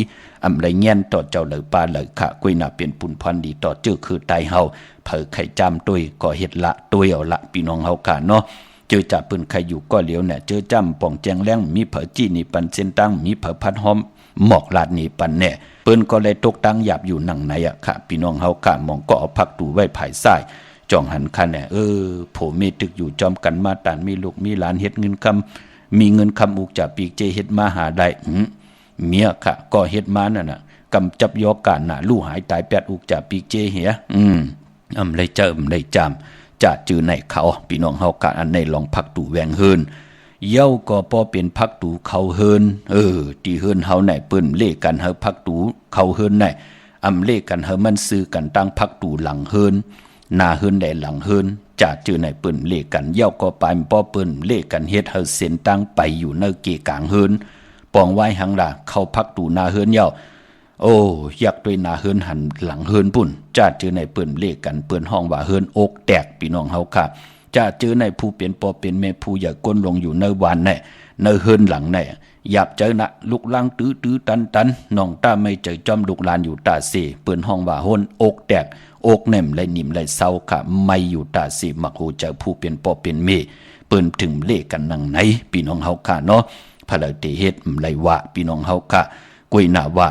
ไรแง่นต่อเจ้าเหลือปลาเหลือขะกุยน่าเป็นปุ่นพรดีต่อเจ้าคือไตเฮาเผอไข่จามตุยก็เฮ็ดละตุยเอาละพี่น้องเฮาค่ะเนาะเจอจับปืนใครอยู่ก็เหลียวเนี่ยเจอจ้ำป่องแจงแรงมีเผอจี้นี่ปันเส้นตั้งมีเผอพัดหอมหมอกลาดนี่ปันแน่เปิ้นก็เลยตกตั้งหยับอยู่หนังไหนค่ะพี่น้องเฮาค่ะมองก็เอาพักตู่ไว้ภายซ้ายจ่องหันคันเนี่ยโผเมตึกอยู่จอมกันมาตานมีลูกมีหลานเฮ็ดเงินคำมีเงินคำอุกจากปีกเจเฮ็ดมาหาได้เมียค่ะก็เฮ็ดมานั่นน่ะกำจับยอการน่ะลู่หายตายแปดอุกจากปีกเจเหียเลยเจิมเลยจามจะจือในเขาพี่น้องเฮากันอันในลองพักตู่แวงเฮินเย้าก็พอเป็นพักตู่เขาเฮินที่เฮินเฮาไหนเปิ้นเลกันเฮาพักตู่เขาเฮินไหนเลกันเฮามันซื้อกันตั้งพักตู่หลังเฮินหน้าเฮินได้หลังเฮินจะจือในเปิ้นเลกันเย้าก็ไปป้อเปิ้นเลกันเฮ็ดเฮาเส้นตั้งไปอยู่ในเกกลางเฮินปองไว้หังล่ะเข้าพักตู่หน้าเฮินเย้าอยากด้วยหน้าเฮินหันหลังเฮินปุ่นจะจือในเปิ้นเลกันเปิ้นห้องว่าเฮินอกแตกพี่น้องเฮาค่ะจะเจอในผู้เป็นปอเป็นแม่ผู้อย่าก้นลงอยู่ในวันในเฮินหลังในหยับเจอนะลูกลังตื้อตันน้องตาไม่เจอจอมลูกลานอยู่ตาเสเปิ้นห้องว่าโหนอกแตกอกแหนมไหลนิ่มไหลเศร้าค่ะไม่อยู่ตาเสมักโหเจอผู้เป็นปอเป็นแม่เปิ้นถึงเลกันนังไหนพี่น้องเฮาค่ะเนาะพะเลติเฮ็ดไหลว่าพี่น้องเฮาค่ะกุยหน้าว่า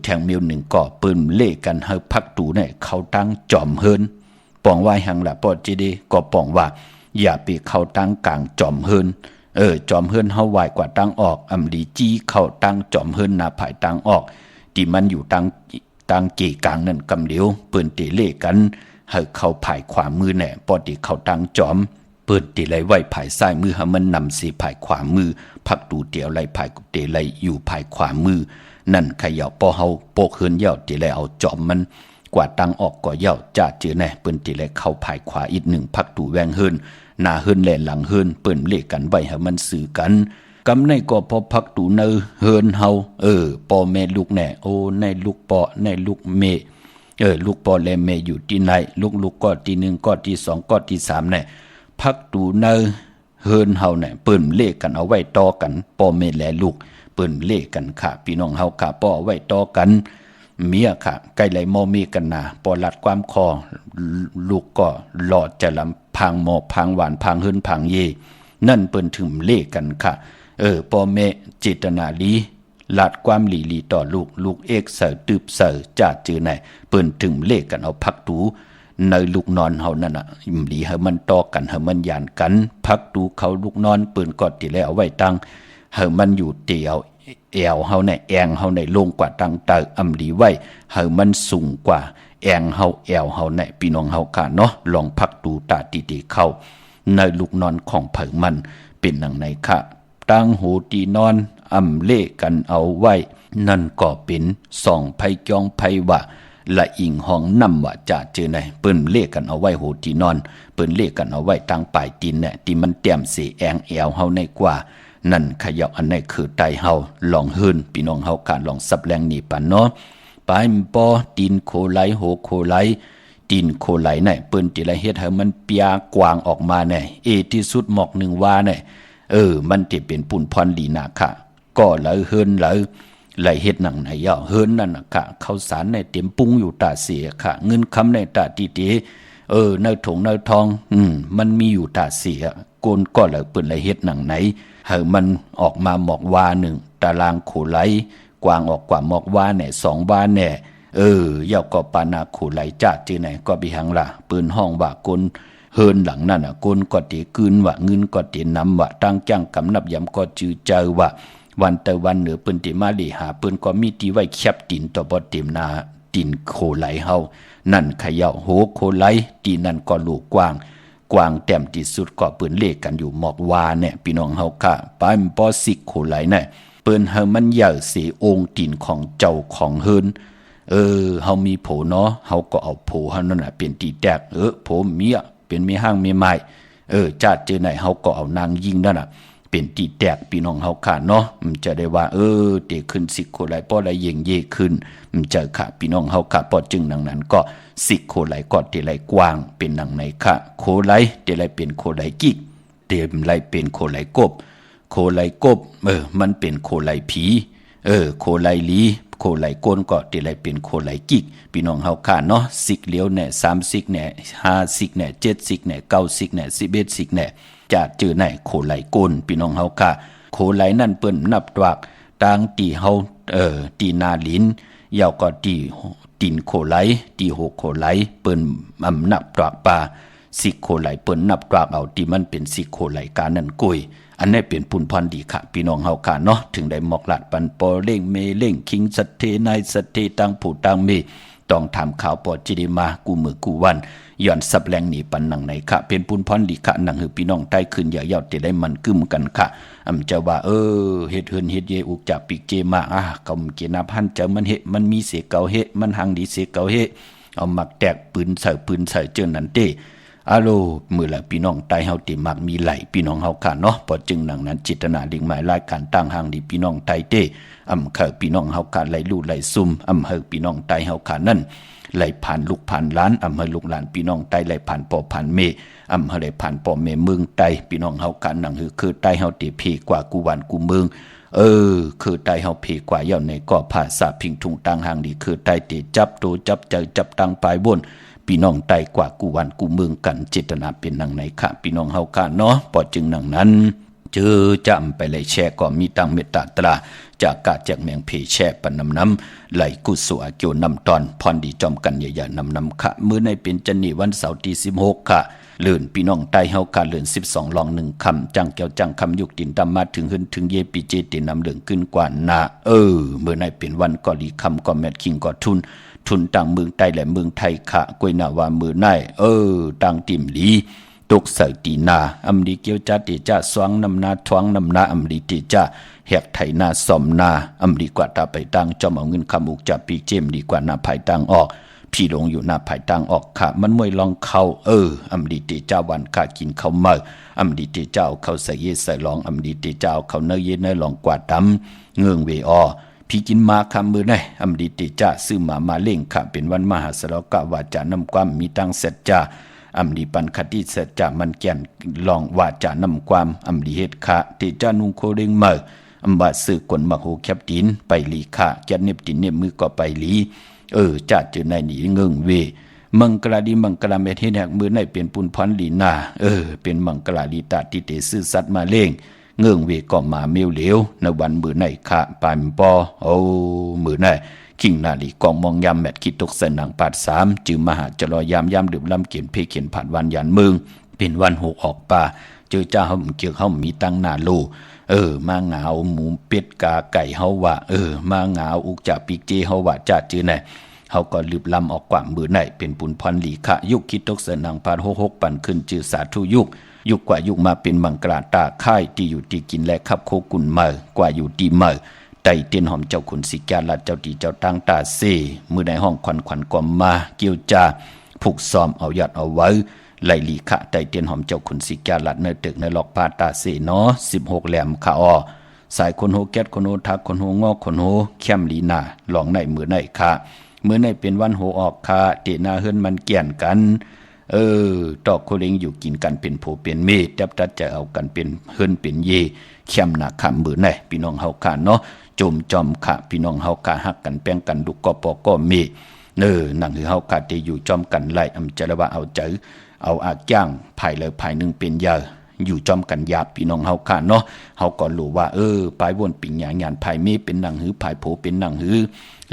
แทงมิวหนึ่งก็เปิ้นเลกันเฮาพักตู่ในเขาตั้งจอมเฮินปองไว้หังละปอจีดีก็ปองว่าอย่าไปเข้าตั้งกลางจอมเฮินจอมเฮินเฮาไหวกว่าตั้งออกอำลีจี้เข้าตั้งจอมเฮินหน้าภายตั้งออกที่มันอยู่ตั้งเกกลางนั่นกำเหลียวเปิ้นติเลกันเฮาเข้าภายขวามือแน่ปอติเข้าตั้งจอมเปิ้นติไหลไว้ภายซ้ายมือหามันนำสิภายขวามือพักตู่เตียวไหลภายกุเตไหลอยู่ภายขวามือนั่นขย่าปอเฮาโปกเฮินเย่าติไหลเอาจอมมันกว่าตั้งออกก็เย่าจะเจอแน่เปิ้นติไหลเข้าภายขวาอีกหนึ่งพักตู่แวงเฮินหน้าเฮินแลหลังเฮินเปิ้นเลกันไว้ให้มันสื่อกันกำในก็พอพักตู่เนเฮินเฮาปอแม่ลูกแน่ในลูกปอในลูกเมลูกปอและแม่อยู่ที่ไหนลูกก็ที่1ก็ที่2ก็ที่3แน่พักตู่เนเฮินเฮาแน่เปิ้นเลกันเอาไว้ต่อกันปอแม่และลูกเ ปิ้นเล่กันค่ะพี่น้องเฮาค่ะป้อไว้ต่อกันเมียค่ะไกลไหลมอมีกันนาปอลัดความคอลูกก็หลอดจะลำพังหมอกพังหวานพังหื้นพังเยนั่นเปิ้นถึงเล่กันค่ะพ่อแม่เจตนาลีลัดความหลีต่อลูกเอกเสือตืบเสือจาดจือไหนเปิ้นถึงเล่กันเอาพักตูในลูกนอนเฮานั่นน่ะหลีให้มันต่อกันให้มันยานกันพักตูเขาลูกนอนเปิ้นกอดติแล้วเอาไว้ตั้งให้มันอยู่เตียวแอวเฮาในแองเฮาในลงกว่าตั้งเตออำลีไว้ให้มันสูงกว่าแองเฮาแอวเฮาในพี่น้องเฮาค่ะเนาะลองพักดูตาตีๆเข้าในลูกนอนของเผอมันเป็นดังไหนค่ะตั้งหูตีนอนอำเล่กันเอาไว้นั่นก็เป็นส่องไผจองไผว่าละอิงห้องนำว่าจะเจอไหนเปิ้นเล่กันเอาไว้หูตีนอนเปิ้นเล่กันเอาไว้ตั้งปลายตีนเนี่ยที่มันเตรียมสิแองแอวเฮาในกว่านั่นขยับอันไหนคือไตเฮาลองหื้นพี่น้องเฮาการลองสับแรงนี่ปันเนาะปายปอตีนโคไหลโหโคไหลตีนโคไหลเนี่ยเปิ้นติละเฮ็ดให้มันเปียกวางออกมาเนี่ยที่สุดหมอก1ว่าเนี่ยมันจะเป็นปุ่นพรลีนาค่ะก็เลยเฮินเลยเฮ็ดหนังไหนย่อเฮินนั่นน่ะค่ะข้าวสารในเต็มปุ้งอยู่ตาเสียค่ะเงินคำในตาตีในถุงในทองมันมีอยู่ตาเสียโกนก็เลยเปิ้นเลยเฮ็ดหนังไหนให้มันออกมาหมอกวา1ตารางโขไหลกวางออกกว่าหมอกวาเนี่ย2วาเนี่ยยาวก็ปานาโขไหลจ้าจื้อไหนก็บิหังล่ะปืนห้องว่าโกนเฮินหลังนั่นน่ะโกนก็ติคืนว่าเงินก็ตินำว่าตั้งจังกำนับยำก็จื้อเจอว่าวันแต่วันเหนือเปิ้นติมาลีหาเปิ้นก็มีที่ไว้แคบดินต่อบ่เต็มนาดินโขไหลเฮานั่นขย่าโหโคไหลตีนั่นก็ลูกกว้างแต้มที่สุดก็เปิ้นเลขกันอยู่หมอกวาเนี่ยพี่น้องเฮาค่ะปายปอสิกโคไหลเนี่ยเปิ้นเฮามันใหญ่สิองค์ตีนของเจ้าของเฮินเฮามีโผเนาะเฮาก็เอาโผเฮานั่นน่ะเป็นตีแตกโผเมียเป็นมีห้างมีไม้จาดเจอไหนเฮาก็เอานางยิงนั่นน่ะเป็นตีแตกพี่น้องเฮาค่ะเนาะมันจะได้ว่าเตขึ้นสิกโคไหลปอไหลเยงเยขึ้นมันจะค่ะพี่น้องเฮาค่ะปอจึงดังนั้นก็สิกโคไหลก็เตไหลกว้างเป็นดังไหนค่ะโคไหลเตไหลเป็นโคไหลกิกเตไหลเป็นโคไหลกบโคไหลกบมันเป็นโคไหลผีโคไหลลีโคไหลโกนก็เตไหลเป็นโคไหลกิกพี่น้องเฮาค่ะเนาะสิกเหลียวเนี่ย3สิกเนี่ย5สิกเนี่ย7สิกเนี่ย9สิกเนี่ย11สิกเนี่ยจะเจอในโคไหลโกนพี่น้องเฮาค่ะโคไหลนั่นเปิ้นนับตวักต่างตีเฮาตีนาลินยาวก็ตีนโคไหลตีโหโคไหลเปิ้นนับตวักปาสิโคไหลเปิ้นนับตวักเอาที่มันเป็นสิโคไหลกานั่นกุยอันนี้เป็นปุ่นพรดีค่ะพี่น้องเฮาค่ะเนาะถึงได้หมอกลาดปันปอเล่งเมเล่งคิงสัตเทนายสัตเทตังผู้ตังเมต้องทำข่าวปอจิริมากูมือกูวันย้อนสับแรงหนีปันหนังไหนค่ะเป็นปุ่นพรดีค่ะหนังหือพี่น้องใต้ขึ้นอย่าเย้าจะได้มันกึ้มกันค่ะจะว่าเฮ็ดเฮินเฮ็ดเยอุกจับปีกเจมาก็มเกนาพันจะมันเฮมันมีเสเกาเฮมันหังดีเสเกาเฮเอามักแตกปืนใส่เจอนั่นเต้อาโลมือละพี่น้องใต้เฮาติมักมีไหลพี่น้องเฮาค่ะเนาะพอจึงดังนั้นจิตนาลิงหมายรายการตั้งหางดีพี่น้องใต้เต้เคยพี่น้องเฮาค่ะไหลลู่ไหลซุ่มเฮอพี่น้องใต้เฮาค่ะนั่นไหลผ่านลูกผ่านล้านเฮอลูกหลานพี่น้องใต้ไหลผ่านปอผ่านเมเฮอไหลผ่านปอเมเมืองใต้พี่น้องเฮาค่ะนั่งคือใต้เฮาติเพกว่ากูวันกูเมืองคือใต้เฮาเพกว่าย่อในก็ภาษาพิงทุงตั้งหางดีคือใต้ติจับโตจับใจจับตังปลายบนพี่น้องใต้กว่ากูวันกูเมืองกันเจตนาเป็นหนังไหนค่ะพี่น้องเฮาค่ะเนาะพอจึงหนังนั้นเจอจำไปเลยแช่ก็มีตังเมตตาตราจากกาจากแมงเพแช่ปันน้ำไหลกุศลเกี่ยวนำตอนพรดีจอมกันใหญ่ๆนำค่ะมื้อในเป็นจันนี่วันเสาร์ที่16ค่ะเลื่อนพี่น้องใต้เฮาค่ะเลื่อน12ลอง1คำจังแก้วจังคำยุกตินตามมาถึงขึ้นถึงเยปีเจตินำเหลืองขึ้นกว่านามื้อในเป็นวันก็ลีคำก็แมทคิงก็ทุนต่างเมืองใต้และเมืองไทยค่ะกวยนาวามือในต่างติ่มหลีตกใส่ตีนาอำดีเกียวจัดติจ้าสวงนำนาทวงนำนาอำดีติจ้าแหกไถนาสอมนาอำดีกว่าตาไปตังจอมเอาเงินคำอุกจับปีเจมดีกว่านาภายตังออกพี่ลงอยู่นาภายตังออกค่ะมันมวยลองเข้าอำดีติจ้าวันค่ะกินข้าวเมื่ออำดีติเจ้าเขาใส่เยใส่ลองอำดีติเจ้าเขาเนยเยเนยลองกว่าดำเงืองเวอพี่กินมาคำมือได้อำดีติจ้าซื้อมาเล่งค่ะเป็นวันมหาสรกะวาจานำความมีตังเสร็จจ้าอำดีปันคติเสร็จจ้ามันแก่นลองวาจานำความอำดีเฮ็ดค่ะติจ้านุงโคเร่งเมื่อ อำบาซื้อกวนมักโหแคบดินไปหลีค่ะแกเน็บดินเน็บมือก็ไปหลีจัดจือในหนีเงิงเวมังกลาดีมังกลาเมเทแหกมือในเป็นปุนพรลีนาเป็นมังกลาลีตาติเตซื่อสัตว์มาเล่งเงิงเวก็มาเมียวเหลวในวันมือในค่ะปานปอมือในคิงนาลีกองมองยามแมทคิดตกสนังปาด3จือมหาจรอยามดื่มลำเขียนเพเขียนผ่านวันยันเมืองเป็นวันหกออกป่าเจอเจ้าเฮาเกี่ยวเฮามีตังหน้าโลมาเหงาหมูเป็ดกาไก่เฮาว่ามาเหงาอุกจะปีกเจเฮาว่าจัดจือไหนเฮาก็ลืบลำออกกว่ามือไหนเป็นปุนพรลีขะยุคคิดตกสนังปาด66ปั่นขึ้นจือสาธุยุคกว่ายุคมาเป็นมังกราตาค่ายที่อยู่ที่กินและขับโคกุนเมอกว่าอยู่ที่เมอไต่เตียนหอมเจ้าขุนสิกาลัดเจ้าตีเจ้าตั้งตาเซมือในห้องขวัญก็มาเกี่ยวจาผูกซ้อมเอายัดเอาไว้ไล่ลีขะไต่เตียนหอมเจ้าขุนสิกาลัดในตึกในหลอกพาตาเซเนาะ16แหลมขาออสายคนโหแก๊สคนโหทักคนโหงอกคนโหเข้มลีนาหลองในมือในค่ะมือในเป็นวันโหออกค่ะเตนาเฮิรนมันเกี่ยนกันตอกโคเลงอยู่กินกันเป็นโผเป็นเมตดับตัดจะเอากันเป็นเฮิรนเป็นเยเข้มหนักขำมือในพี่น้องเฮาค่ะเนาะจมจอมขะพี่น้องเฮากะฮักกันแป้งกันดุกก็ปอก็มีนั่งคือเฮากะที่อยู่จอมกันไล่อำจะละว่าเอาเจอเอาอากย่างภายเลยภายนึงเป็นยาอยู่จอมกันยาพี่น้องเฮาค่ะเนาะเฮาก็รู้ว่าปลายวนปิ่งหยางานภายมีเป็นนั่งหือภายโผเป็นนั่งหือ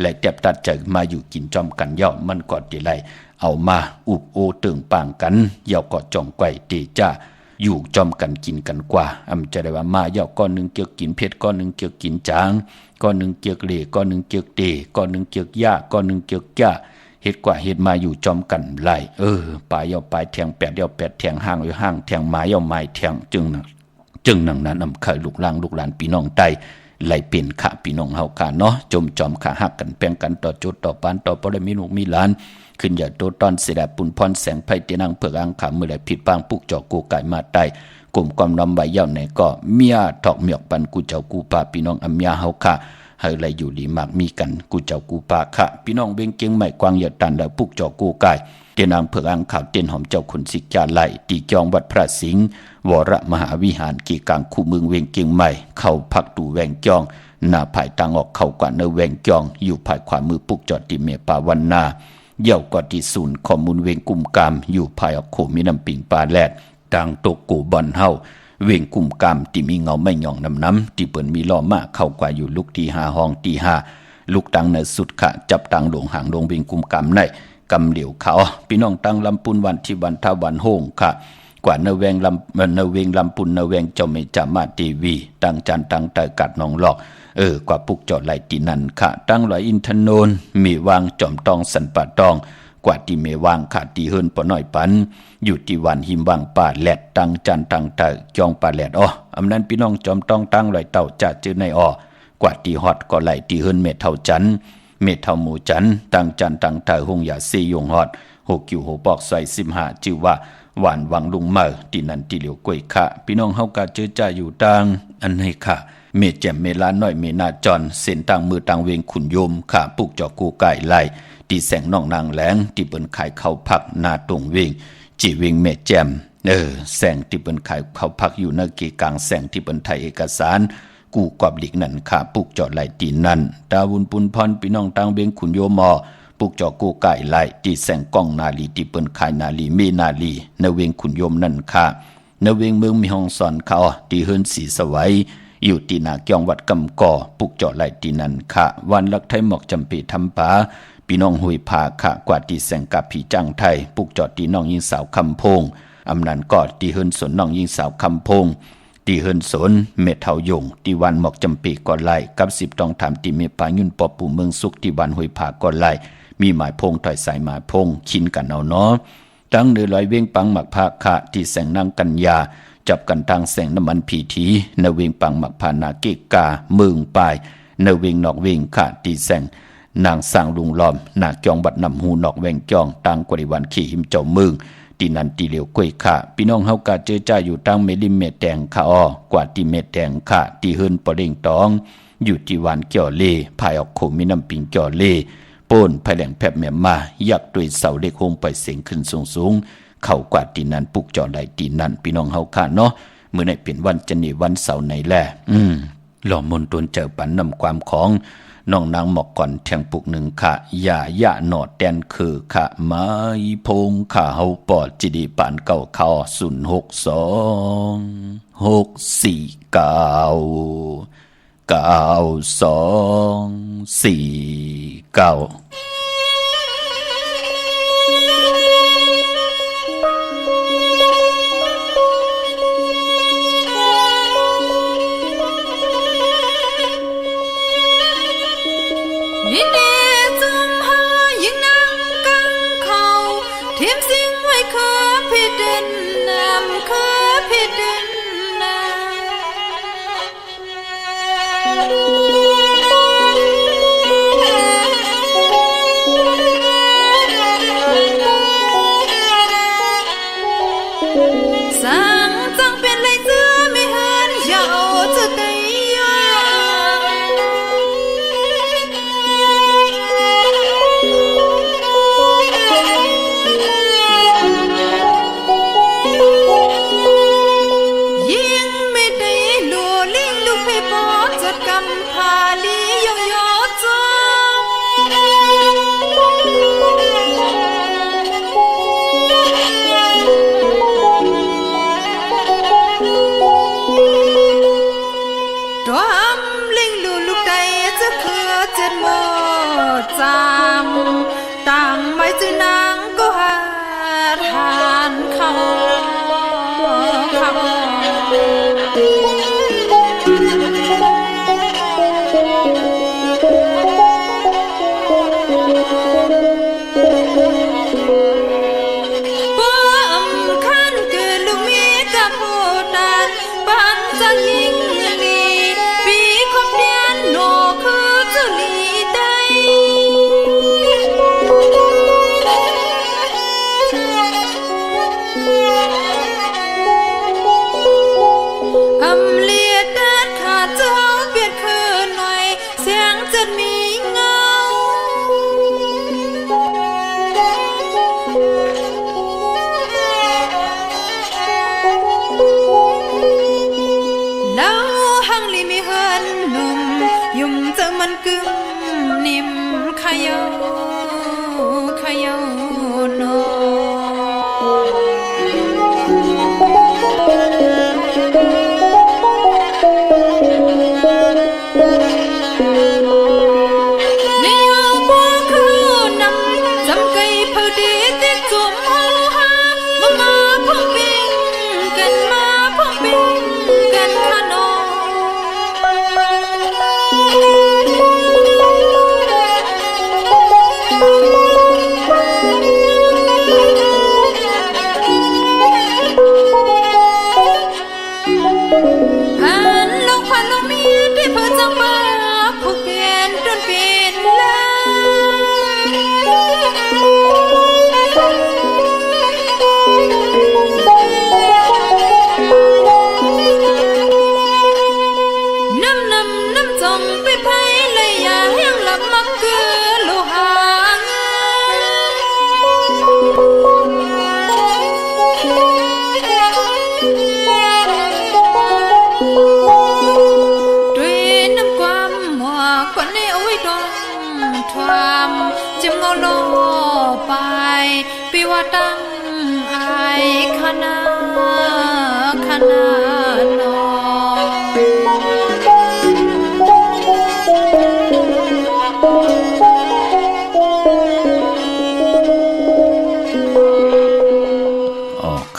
และแตบตัดใจมาอยู่กินจอมกันย่อมันก็สิไล่เอามาอุบโอเติงปางกันเย่าก็จ่องไกวตีจ้าอยู่จอมกันกินกันกว่าจะได้ว่ามาเย่าก้อนนึงเกี่ยวกินเพชรก้อนนึงเกี่ยวกินจางก้อนนึงเกี่ยวเหล่ก้อนนึงเกี่ยวเตก้อนนึงเกี่ยวหญ้าก้อนนึงเกี่ยวหญ้าเฮ็ดกว่าเฮ็ดมาอยู่จอมกันไล่ปลายเย่าปลายแทง8เย่า8แทงห้างอยู่ห้างแทงไม้เย่าไม้แทงจึงนังนั้นเคยลูกหลานพี่น้องไตไล่เป็นขะพี่น้องเฮาค่ะเนาะจมจอมขาหักกันแป้งกันต่อจุดต่อปานต่อบ่ได้มีลูกมีหลานขึ้นอย่าโตตอนเสดปุนพรแสงไผเตนังเผือกอังขามมือใดผิดปางปุกจอกกูไก่มาไตกลุ่มความนำใบเย่าไหนก็เมียถอกเมียกปันกูเจ้ากูป่าพี่น้องอำยาเฮาค่ะให้ไหลอยู่ดีมากมีกันกูเจ้ากูป่าค่ะพี่น้องเบ่งเกียงใหม่กวางอย่าตันแล้วปุกจอกกูไก่เตนังเผือกอังขาวเตียนหอมเจ้าขุนสิกาไหลตีจองวัดพระสิงห์วรมหาวิหารกีกลางคู่เมืองเวียงเกียงใหม่เข้าพักดูแวงจองหน้าภายต่างออกเข้ากว่าเนแวงจองอยู่ภายขวามือปุกจอดติเมปาวันนาเย่ากอที่ศูนย์ข้อมูลเวงกุมกามอยู่ภายออกโขมีน้ำปิงปลาแลดต่างตกกูบอนเฮาเวงกุมกามที่มีเงาไม่หย่องน้ำที่เปิ่นมีล้อมาเข้ากว่าอยู่ลูกที่5ห้องที่5ลูกตังในสุดขะจับตังหลงหางลงเวงกุมกามในกำเหลียวเขาพี่น้องตังลำปุนวันที่วันทาวันโฮงค่ะกว่าเนเวงลำปุนเนเวงเจ้าเมจามาทีวีตังจันตังเตกัดน้องหลอกกว่าปุกจอดไหลตีนันค่ะตั้งลอยอินทนนมีวางจอมตองสันป่าตองกว่าที่เมวางขาดตีเฮินปอน้อยปันอยู่ที่วันหิมวางป่าแหลดตังจันตังเตจองป่าแหลดอำนั้นพี่น้องจอมตองตั้งลอยเต่าจัดจื้อในกว่าที่ฮอดก็ไหลตีเฮินเมเท่าจันเมเท่าหมูจันตังจันตังเตหงยาซียงฮอด6กิวโหปอกใส่15ชื่อว่าหวานวังลุงเมอที่นั่นที่เหลียวกล้วยค่ะพี่น้องเฮากะเจอจ่าอยู่ตังอันให้ค่ะเมแจ่มเมลาน้อยเมนาจอนเส้นต่างมือต่างเวงขุนโยมขาปุกจอกูไก่ไล่ตีแสงน้องนางแหลงที่เปิ้นขายข้าวผักนาตรงเวงจีเวงเมแจ่มแสงที่เปิ้นขายข้าวผักอยู่ในเกกลางแสงที่เปิ้นไทยเอกสารกูกอบหลีกนั่นขาปุกจอไหลตีนั่นดาวุนปุนพรพี่น้องต่างเวงขุนโยมปุกจอกูไก่ไล่ตีแสงกล้องนาลีที่เปิ้นขายนาลีเมนาลีในเวงขุนโยมนั่นค่ะในเวงเมืองมีห้องสอนเขาที่เฮิรนสีสวัยอยู่ที่นาเกียงวัดกำก่อปุกเจาะไหลตีนันค่ะวันลักไทยหมอกจำปีทำป่าพี่น้องหุยผาค่ะกว่าที่แสงกับผีจังไทยปุกเจาะตีน้องยิงสาวคำพงอำนันกอดตีเฮิรนสนน้องยิงสาวคำพงตีเฮิรนสนเมเทายงตีวันหมอกจำปีก่อนไหลกับ10ต้องทำตีเมปายุ่นปอปู่เมืองสุขที่วันหุยผาก่อนไหลมีหมายพงถอยสายหมายพงชินกันเอาเนาะตั้งเดือลอยเว้งปังหมักผาค่ะที่แสงนางกัญญาจับกันทางแสงน้ำมันผีทีเนเวงปังหมักพานาเกกาเมืองปายเนเวงนอกเวงขาตีแสงนางสร้างลุงล้อมนาจองบัดนำหูนอกแวงจองตังกริวันขี่หิมเจ้าเมืองตีนันตีเหลียวกล้วยขาพี่น้องเฮากาเจอจ้าอยู่ตั้งเมลิมเมแดงขากว่าตีเมแดงขาตีเฮิรนปอเด้งตองอยู่ที่วันเกี่ยวเล่ภายออกโขมีน้ำปิงเกี่ยวเล่ป่นภายแหลงแผบแม่มายักด้วยเสาเล็กโฮมไปเสียงขึ้นสูงเข้ากว่าตีนันปุกจอไหลตีนันพี่น้องเฮาค่ะเนาะมื้อไหนเป็นวันจันทร์วันเสาร์ไหนแล หล่อมนตนเจอปันนำความของน้องนางหมอกก่อนแทงปุกหนึ่งค่ะอย่าหนอดแดนคือค่ะไม้พงค่ะเฮาปอดจิดีปานเก่าเข้า062 649 9249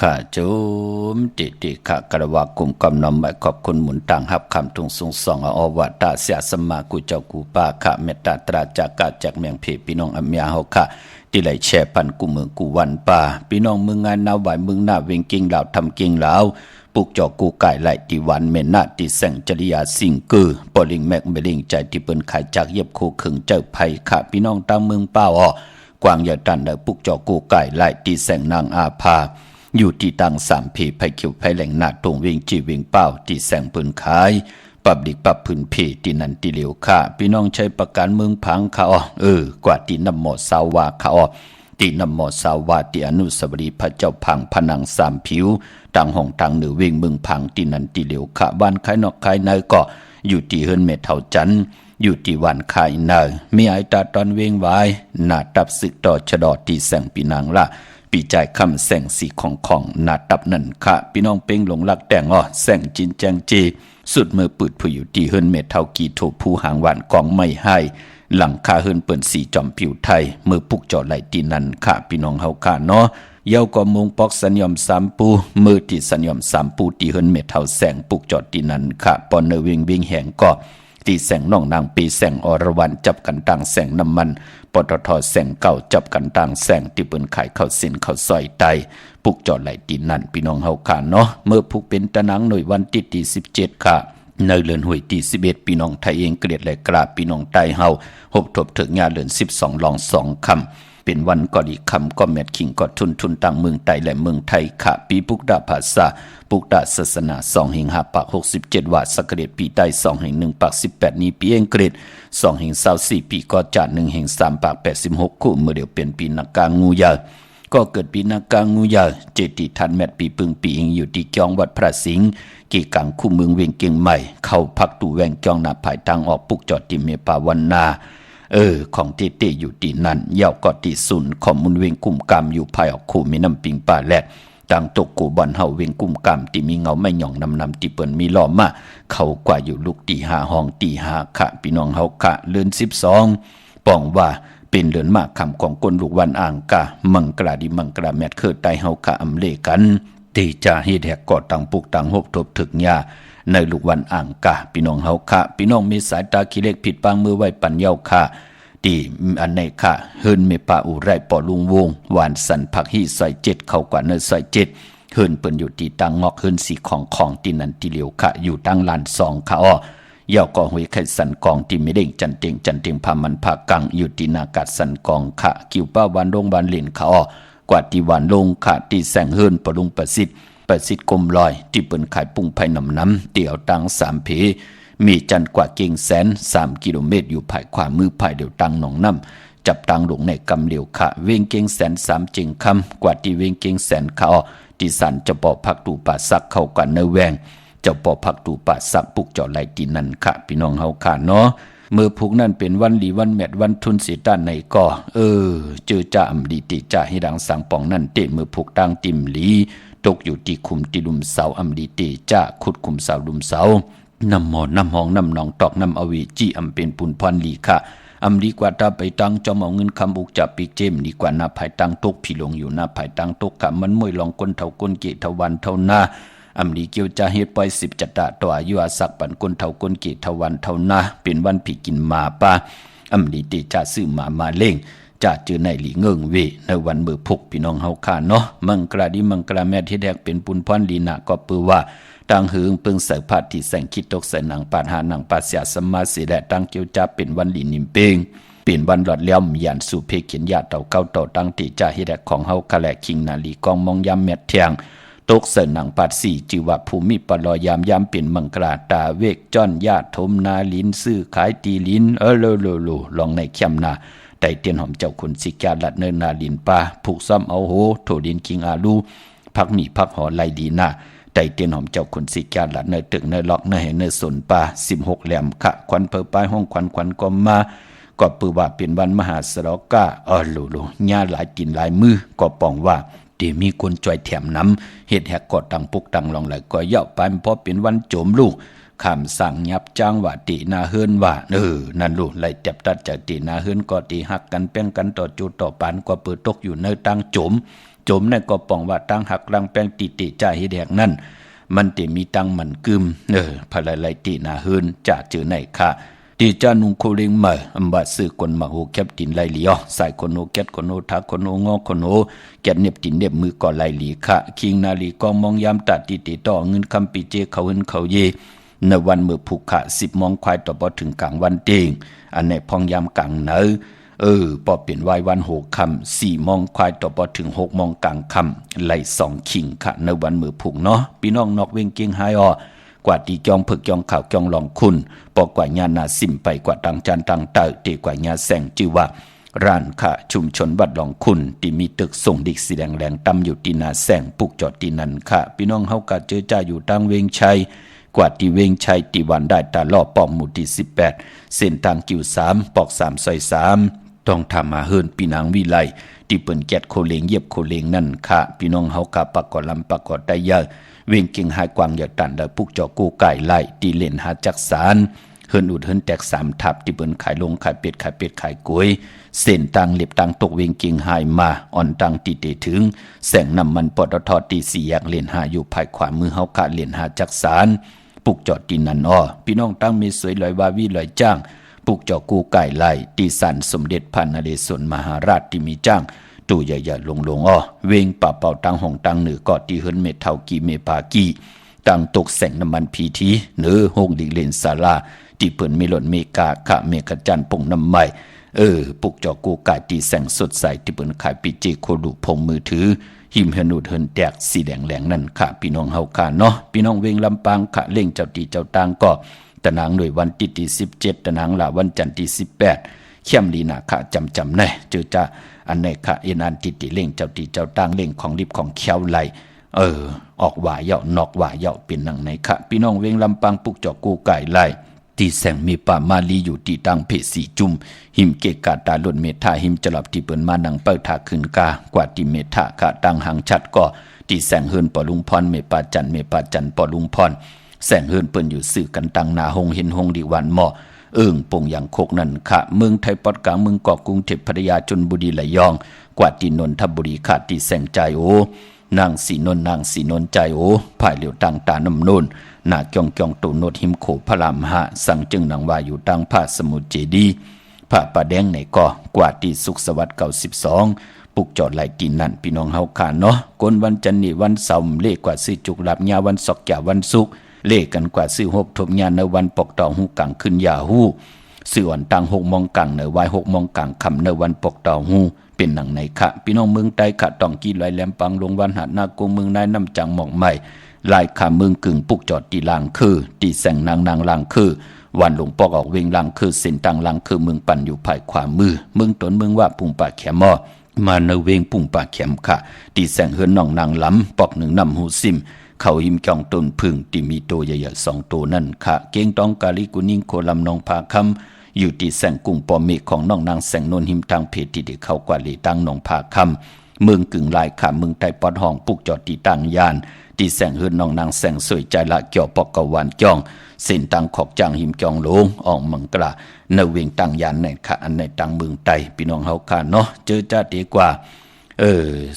ข้าจุมติข้ากระวากลุ่มกำนำหมายขอบคุณหมุนต่างหับคำทุงสูงส่องอวตาเสียสมากูเจ้ากูป้าข้าเมตตาตราจากกาจากเมียงเพพี่น้องอเมียเฮาข้าที่ไหลแช่ปันกูเมืองกูวันป่าพี่น้องมึงงานนาไหวมึงหน้าเวงกิ่งลาวทำกิ่งลาวปุกจอกูไก่ไหลที่วันเมนนาที่แสงจริยาสิ่งกือปอลิงแมกเมลิงใจที่เปิ้นขายจากเย็บคู่ขึงเจ้าไผ่ข้าพี่น้องตามเมืองป้าอ้อกวางอย่าตันได้ปุกจอกูไก่ไหลที่แสงนางอาภาอยู่ที่ตังสามผีไผ่เขียวไผ่แหล่งนาตรงวิ่งจีวิ่งเป้าที่แสงปืนขายปับดิกปับพื้นผีที่นันที่เหลียวข้าพี่น้องใช้ประกันเมืองพังข้ากว่าที่นำหมอสาวาข้าที่นำหมอสาวาที่อนุสาวรีย์พระเจ้าพังพนังสามผิวต่างห้องทางเหนือวิ่งเมืองพังที่นันที่เหลียวข้าบ้านใครนอกใครในก็ อยู่ที่เฮือนเมเฒ่าจันอยู่ที่วันขายเนอมีไอตาตอนเวงไว้หน้าตับศึกต่อชะดอที่แสงปีนางละปีใจคำแสงสีของหน้าตับนั่นค่ะพี่น้องเป้งหลงรักแต่งแสงจินแจงจีสุดมือปืดผู้อยู่ที่เฮือนเมเฒ่ากีโถผู้หางหวานกองไม่ให้หลังคาเฮือนเปิ้นสีจอมผิวไทยมือปุกจอไหลตีนันค่ะพี่น้องเฮาค่ะเนาะเย้าก็มุงปอกสัญญอม3ปูมือที่สัญญอม3ปูที่เฮือนเมเฒ่าแสงปุกจอดตีนันค่ะปอนเนวิงแหงก็ตีแสงน้องนางปีแสงอรวรรณจับกันต่างแสงน้ำมันปตทแสงเก่าจับกันต่างแสงที่เปิ้นขายข้าวสินข้าวซอยไตปุกจอดไหลตีนันพี่น้องเฮาค่ะเนาะเมื่อปุกเป็นตะนังหน่วยวันที่17ค่ะในเลือนหวยที่11พี่น้องไทยเองเกลียดและกราบพี่น้องใต้เฮาหบทบถึงงานเลือน12ลอง2คำเป็นวันก็ดีคำก็แมทคิงก็ทุนต่างเมืองไต้และเมืองไทยค่ะปีปุกดาภาษาปุกดาศาสนา2แห่ง5ปัก67ว่าสักเดปีใต้2แห่ง1ปัก18นี้ปีเองเกรด2แห่ง24ปีก็จะ1แห่ง3ปัก86คู่เมื่อเดียวเป็นปีนักกางูยาก็เกิดปีนักกางูยาเจติทันแมทปีปึงปีเองอยู่ที่เกียงวัดพระสิงห์กี่กังคู่เมืองเวียงเกียงใหม่เข้าพักตู่แวงเกียงหน้าภายทางออกปุกจอดที่เมปาวันนาของเต้อยู่ที่นั่นยาวก็ที่ศูนย์ของมุนเวงกุ่มกามอยู่ภายออกคู่มีน้ำปิงป่าแลดต่างตกกูบอนเฮาเวงกุ่มกามที่มีเงาไม่หย่องนำที่เปิ้นมีล้อมาเขากว่าอยู่ลูกตี5ห้องตี5ค่ะพี่น้องเฮาค่ะเลือน12ป้องว่าเป็นเลือนมากคำของคนลูกวันอ่างกะมังกราดิมังกราแมทเคิดไตเฮาค่ะอำเลกันตีจะเฮ็ดแหกก่อตังปุกตังหบทบถึกยาในลูกวันอ่างกะพี่น้องเฮาค่ะพี่น้องมีสายตาขี้เล็กผิดปางมือไว้ปันเย้าค่ะดีอันไหนค่ะเฮินเมปาอุไรปอลุงวงหวานสันผักฮีซอย7เข้ากว่าเนซอย7เฮินเปิ้นอยู่ที่ตังงอกเฮินสีของที่นั่นที่เหลียวค่ะอยู่ตังลาน2ค่ะเย้าก็หวยไข่สันกองที่ไม่เด้งจันเต็งพามันภากังอยู่ที่นากาศสันกองค่ะคิวป้าวันโรงบานเล่นค่ะกว่าที่วันลงค่ะที่แสงเฮินปลุงประสิทธิ์กลมลอยที่เปิ้นขายปุ้งไผ่น้ำเตี่ยวตัง3เพมีจันกว่าเก่งแสน3กิโลเมตรอยู่ภายขวามือภายเดียวตังหนองน้ำจับตังหลงในกำเหลียวค่ะเวงเก่งแสน3จิงคำกว่าที่เวงเก่งแสนเขาที่สันจะปอพักตูป่าซักเข้ากว่าเนแวงจะปอพักตูป่าซักปุกเจาะไหลตีนั่นค่ะพี่น้องเฮาค่ะเนาะเมื่อพุกนั่นเป็นวันหลีวันแมดวันทุนเสียด้านในก็เจอจ่าอำดีติจ่าให้ดังสังปองนั่นเตะมือพุกตังติมหลีตกอยู่ที่คุมติลุมเสาอำดีติจ่าขุดคุมเสาลุมเสาน้ำหมอนน้ำหองน้ำหนองตอกน้ำอวีจี้อำเป็นปุนพรลีค่ะอำดีกว่าตาไปตังจอมเอาเงินคำอุกจับปีกเจมดีกว่าหน้าภายตังตกผีลงอยู่หน้าภายตังตกค่ะมันมวยลองก้นเท่าก้นเกเท่าวันเท่าหน้าอำดีเกี่ยวจะเฮ็ดปล่อย10จัตตะต่ออายุอาศักปันก้นเท่าก้นเกเท่าวันเท่าหน้าเป็นวันผีกินหมาป่าอำดีติจะซื้อหมาเล่งจะเจอในหลีเงิงเวในวันมือพุกพี่น้องเฮาค่ะเนาะมังกราดิมังกราแม่ที่แดกเป็นปุนพรลีนะก็ปือว่าตังหืงเปิงใส่ผ้าที่แสงคิดตกใส่หนังปาดหาหนังปาเสียสมาสีและตังเกียวจับเป็นวันหลีนิมเปงเป็นวันหลอดเลี้ยมยันสู่เพเขียนยาเต่าเก้าต่อตั้งติจ่าเฮ็ดของเฮาคะแลคิงนาลีกองมองยามแมทเทียงตกใส่หนังปาดสี่จิวะภูมิปลอยามเป็นมังกราตาเวกจ้อนญาติทมนาลิ้นซื้อขายตีลิ้นโลลองในเข้มนาไต่เตียนหอมเจ้าคุณสิกาลัดเนินนาลินปาผูกซ้อมเอาโหโถดินคิงอาลูพักมีพักหอไลดีนาไต่เตียนหอมเจ้าคุณสิกาลัดเนินตึกเนินล็อกเนินเนินสนปา16แหลมขะควันเพอปลายห้องควันก็มาก็ปือว่าเป็นวันมหาสรกาโลญาหลายกินหลายมือก็ปองว่าที่มีคนจ่อยแถมน้ำเฮ็ดแหกกอดตังปุกตังลองไหลก็เย่าไปเพราะเป็นวันโจมลูกคำสั่งยับจ้างว่าตีนาเฮินว่านั่นลูกไล่จับตัดจากตีนาเฮินก็ตีหักกันแป้งกันต่อจูต่อปานก็เปิดตกอยู่ในตังโจมนั่นก็ปองว่าตังหักลังแป้งตีจ่าเฮ็ดแหกนั่นมันตีมีตังมันกึมพะไล่ตีนาเฮินจะเจอไหนค่ะตีจานุงโคเรงใหม่อำบาซื้อคนมาโหแคบตินไลลีใส่คนโอแกตคนโอทักคนโองอคนโอแกตเน็บตินเน็บมือก่อไลลีค่ะคิงนาลีกองมองยามตัดตีต่อเงินคำปีเจเขาเฮินเขาเยในวันเมื่อผูกขะ10 โมงควายต่อบ่ถึงกลางวันเตงอันในพองยามกลางเนปอเปลี่ยนวายวัน6 ค่ำ4 โมงควายต่อบ่ถึง6 โมงกลางค่ำไหล2ขิงค่ะในวันเมื่อผูกเนาะพี่น้องนอกเวงเกียงไฮกว่าตีจองผึกจองข่าวจองหลองคุณปอกว่าญาณาสิมไปกว่าตังจันตังเตอตีกว่าญาแสงจือว่าร้านค่ะชุมชนวัดหลองคุณที่มีตึกส่งดิกสีแดงตำอยู่ตีนาแสงปุกจอดตีนันค่ะพี่น้องเฮากะเจอจ้าอยู่ตังเวงชัย กว่าที่เวงชัยติวันได้ตาล่อป้อมหมู่ที่18เส้นทางกิ่ว3ปอก3ซอย3ต้องทำมาเฮิรนปีนางวิไลที่เปิ้นแกดโคเลงเย็บโคเลงนั่นค่ะพี่น้องเฮากะปะกอลำปะกอได้ยะเวงเก่งหายกวางอย่าตันได้ปุกจอกูไก่ไล่ที่เล่นหาจักสารเฮิรนอุดเฮิรนแตก3ทับที่เปิ้นขายลงขายเป็ดขายกล้วยเส้นตังเล็บตังตกเวงเก่งหายมาอ่อนตังตีเตถึงแสงน้ำมันปตทตี4แยกเล่นหาอยู่ภายขวามือเฮากะเล่นหาจักสารปุกจอดที่นั่นอ้อพี่น้องตั้งมีสวยลอยวาวีลอยจ้างปุกจอกูไก่ไล่ตีสันสมเด็จพระนเรศวรมหาราชที่มีจ้างตู่ใหญ่ๆลงอ้อเวงป่าเป่าตังห้องตังเหนือก็ตีเฮิรนเมเท่ากีเมปากีตังตกแสงน้ำมันพีทีเนื้อห้องดิเลนศาลาที่เปิ้นเมลอนเมกาขะเมกจันปงน้ำใหม่ปุกจอกูไก่ตีแสงสดใสที่เปิ้นขายปิเจโคดุพงมือถือหิมเฮนูดเฮินแตกสีแดงแหลงนั่นค่ะพี่น้องเฮาค่ะเนาะพี่น้องเวงลำปางค่ะเล่งเจ้าตีเจ้าตางก็ตะนางหน่วยวันที่17ตะนางละวันจันทร์ที่18เข้มลีนาค่ะจำแน่เจอจะอันไหนค่ะเอ็นอันติเล่งเจ้าตีเจ้าตางเล่งของริบของเขียวไหลออกว่าเหยาะนอกว่าเหยาะเป็นหนังไหนค่ะพี่น้องเวงลำปางปุกจอกูไก่ไล่ที่แสงมีป่ามาลีอยู่ที่ตังเพสีจุ่มหิมเกกาตาหล่นเมธาหิมจลับที่เปิ้นมานังเปิดทาขึ้นกากว่าที่เมธากะตังหังชัดก็ที่แสงเฮิรนปอลุงพรเมปาจันปอลุงพรแสงเฮิรนเปิ้นอยู่สื่อกันตังนาหงเห็นหงดีวันหม้อปงอย่างโคกนั่นค่ะเมืองไทยปอดกลางเมืองเกาะกรุงเทพพัทยาชลบุรีระยองกว่าที่นนทบุรีค่ะที่แสงใจโอนางสีนนใจโอภายเหลียวตังตาน้ำโนนนาจองตูโนดหิมโขพระรามหะสั่งจึงนางว่าอยู่ตังพระสมุทรเจดีพระประแดงในก่อกว่าที่สุขสวัสดิ์92ปุกจอดไหลกินนั่นพี่น้องเฮาค่ะเนาะกนวันจันทร์นี่วันเสาร์เลขกว่าซื้อจุกหลับยาวันศอกยาวันศุกร์เลขกันกว่าซื้อหกทบยาในวันปกตองหูกลางขึ้นยาหูสื่ออ่อนตัง6 โมงกลางในวาย6 โมงกลางค่ำในวันปกตองหูเป็นหนังในค่ะพี่น้องเมืองใต้ค่ะต้องกี้ลอยแหลมปังลงวันหาดนากงเมืองนายน้ำจังหมอกใหม่ลายขาเมืองกึ่งปุกจอดตีลางคือตีแสงนางลางคือวันหลวงปอกออกเวงลางคือเส้นตังลางคือเมืองปั่นอยู่ภายขวามือเมืองตนเมืองว่าปุ่งป่าแขมอมาในเวงปุ่งป่าแขมค่ะตีแสงเฮือนน้องนางล้ำปอกหนึ่งน้ำหูซิมเขาหิมจองต้นพึ่งที่มีตัวใหญ่ๆ2 ตัวนั่นค่ะเก้งตองกาลิกุนิ่งโคลำนองพาคำอยู่ที่แสงกุ้งปอเมฆของน้องนางแสงนนหิมทางเพจที่ได้เข้ากว่าลีตั้งน้องพาคำเมืองกึ่งลายขาเมืองไทยปอดห้องปุกจอดตีตั้งยานที่แสงเฮือนน้องนางแสงสวยใจละเกี่ยวปอกกวานจ้องเส้นตังขอกจางหิมจองโลงออกมังกราในเวงตังยานในค่ะอันในตังเมืองไทยพี่น้องเฮาค่ะเนาะเจอจ้าดีกว่า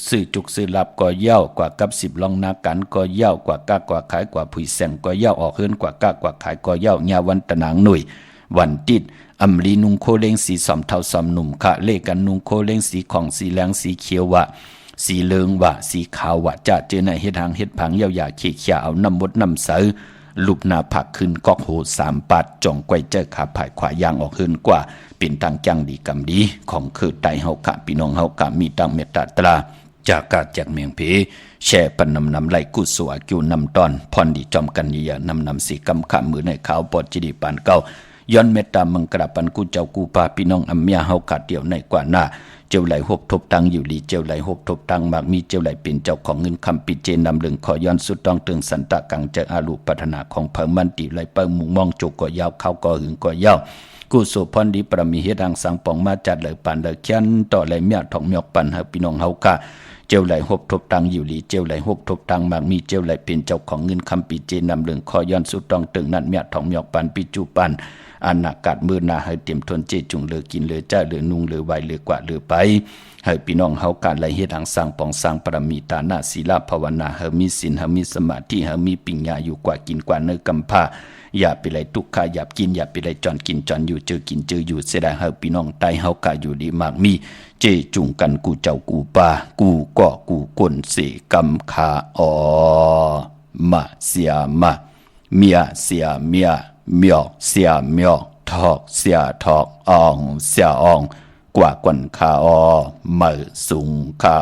ซื้อจุกซื้อลับก็เย่ากว่ากับ10ลองนากันก็เย่ากว่ากากว่าขายกว่าผุยแสงก็เย่าออกเฮือนกว่ากากว่าขายก็เย่าญาวันตะนางหน่วยวันติดอำลีนุงโคเล้งสีสอมเท่าสอมหนุ่มค่ะเลกันนุงโคเล้งสีของสีแหลงสีเขียววะสีเหลืองวะสีขาววะจะเจอในเฮ็ดหางเฮ็ดผังยาวๆเขียวๆเอาน้ำมดน้ำเสือลูกหน้าผักขึ้นกอกโห3 ปัดจ่องไกวเจอขาผายขวายางออกขึ้นกว่าเป็นทางจังดีกำดีของคือไตเฮาค่ะพี่น้องเฮาค่ะมีตังเมตตาตราจากกาจากเมียงเพแช่ปันนำไหลกุศลกิวนำตอนพรดีจอมกันยานำสีกำขะมือในขาวปอดจิดีปานเก้าย้อนเมตตามังกราปันกูเจ้ากูปาพี่น้องอัมเมียเฮาขาดเดียวในกว่าหน้าเจ้าไหลหกทบตังอยู่ลีเจ้าไหลหกทบตังมากมีเจ้าไหลเป็นเจ้าของเงินคำปิเจนำเรื่องขอย้อนสุดต้องเตือนสันตะกังเจออาลูพัฒนาของเพิ่มมันติไหลเปิงมุงมองโจก่อยาวเข้าก่อหึงก่อยาวกูสุพรดีประมีเฮ็ดทางสังปองมาจัดเลยปันเลยเขียนต่อเลยเมียทองเมียกปันเฮาพี่น้องเฮาค่ะเจ้าไหลหกทบตังอยู่ลีเจ้าไหลหกทบตังมากมีเจ้าไหลเป็นเจ้าของเงินคำปิเจนำเรื่องขอย้อนสุดต้องเตือนนั่นเมียทองเมียกปันปิจูปันอันอากาศมือหน้าให้เตรียมทนเจจุงเลือกินเลือจ้าเลือนุ่งเลือไวเลือกว่าเลือไปให้พี่น้องเฮาการไหลเฮ็ดทางสร้างปองสร้างปรมีตานาศีลภาวนาเฮามีศีลเฮามีสมาธิเฮามีปัญญาอยู่กว่ากินกว่าเนื้อกำพร้าอย่าไปไหลทุกข์อย่ากินอย่าไปไหลจอนกินจอนอยู่เจอกินเจออยู่เสียดายเฮาพี่น้องใต้เฮากะอยู่ดีมากมีเจจุงกันกูเจ้ากูป่ากูก็กูกนเสกำคาอมาเสียมาเมียเสียเมียเมียวเสียเมียวทอกเสียทอกอ่องเสียอ่องกว่ากวนขาออเมื่อสูงขา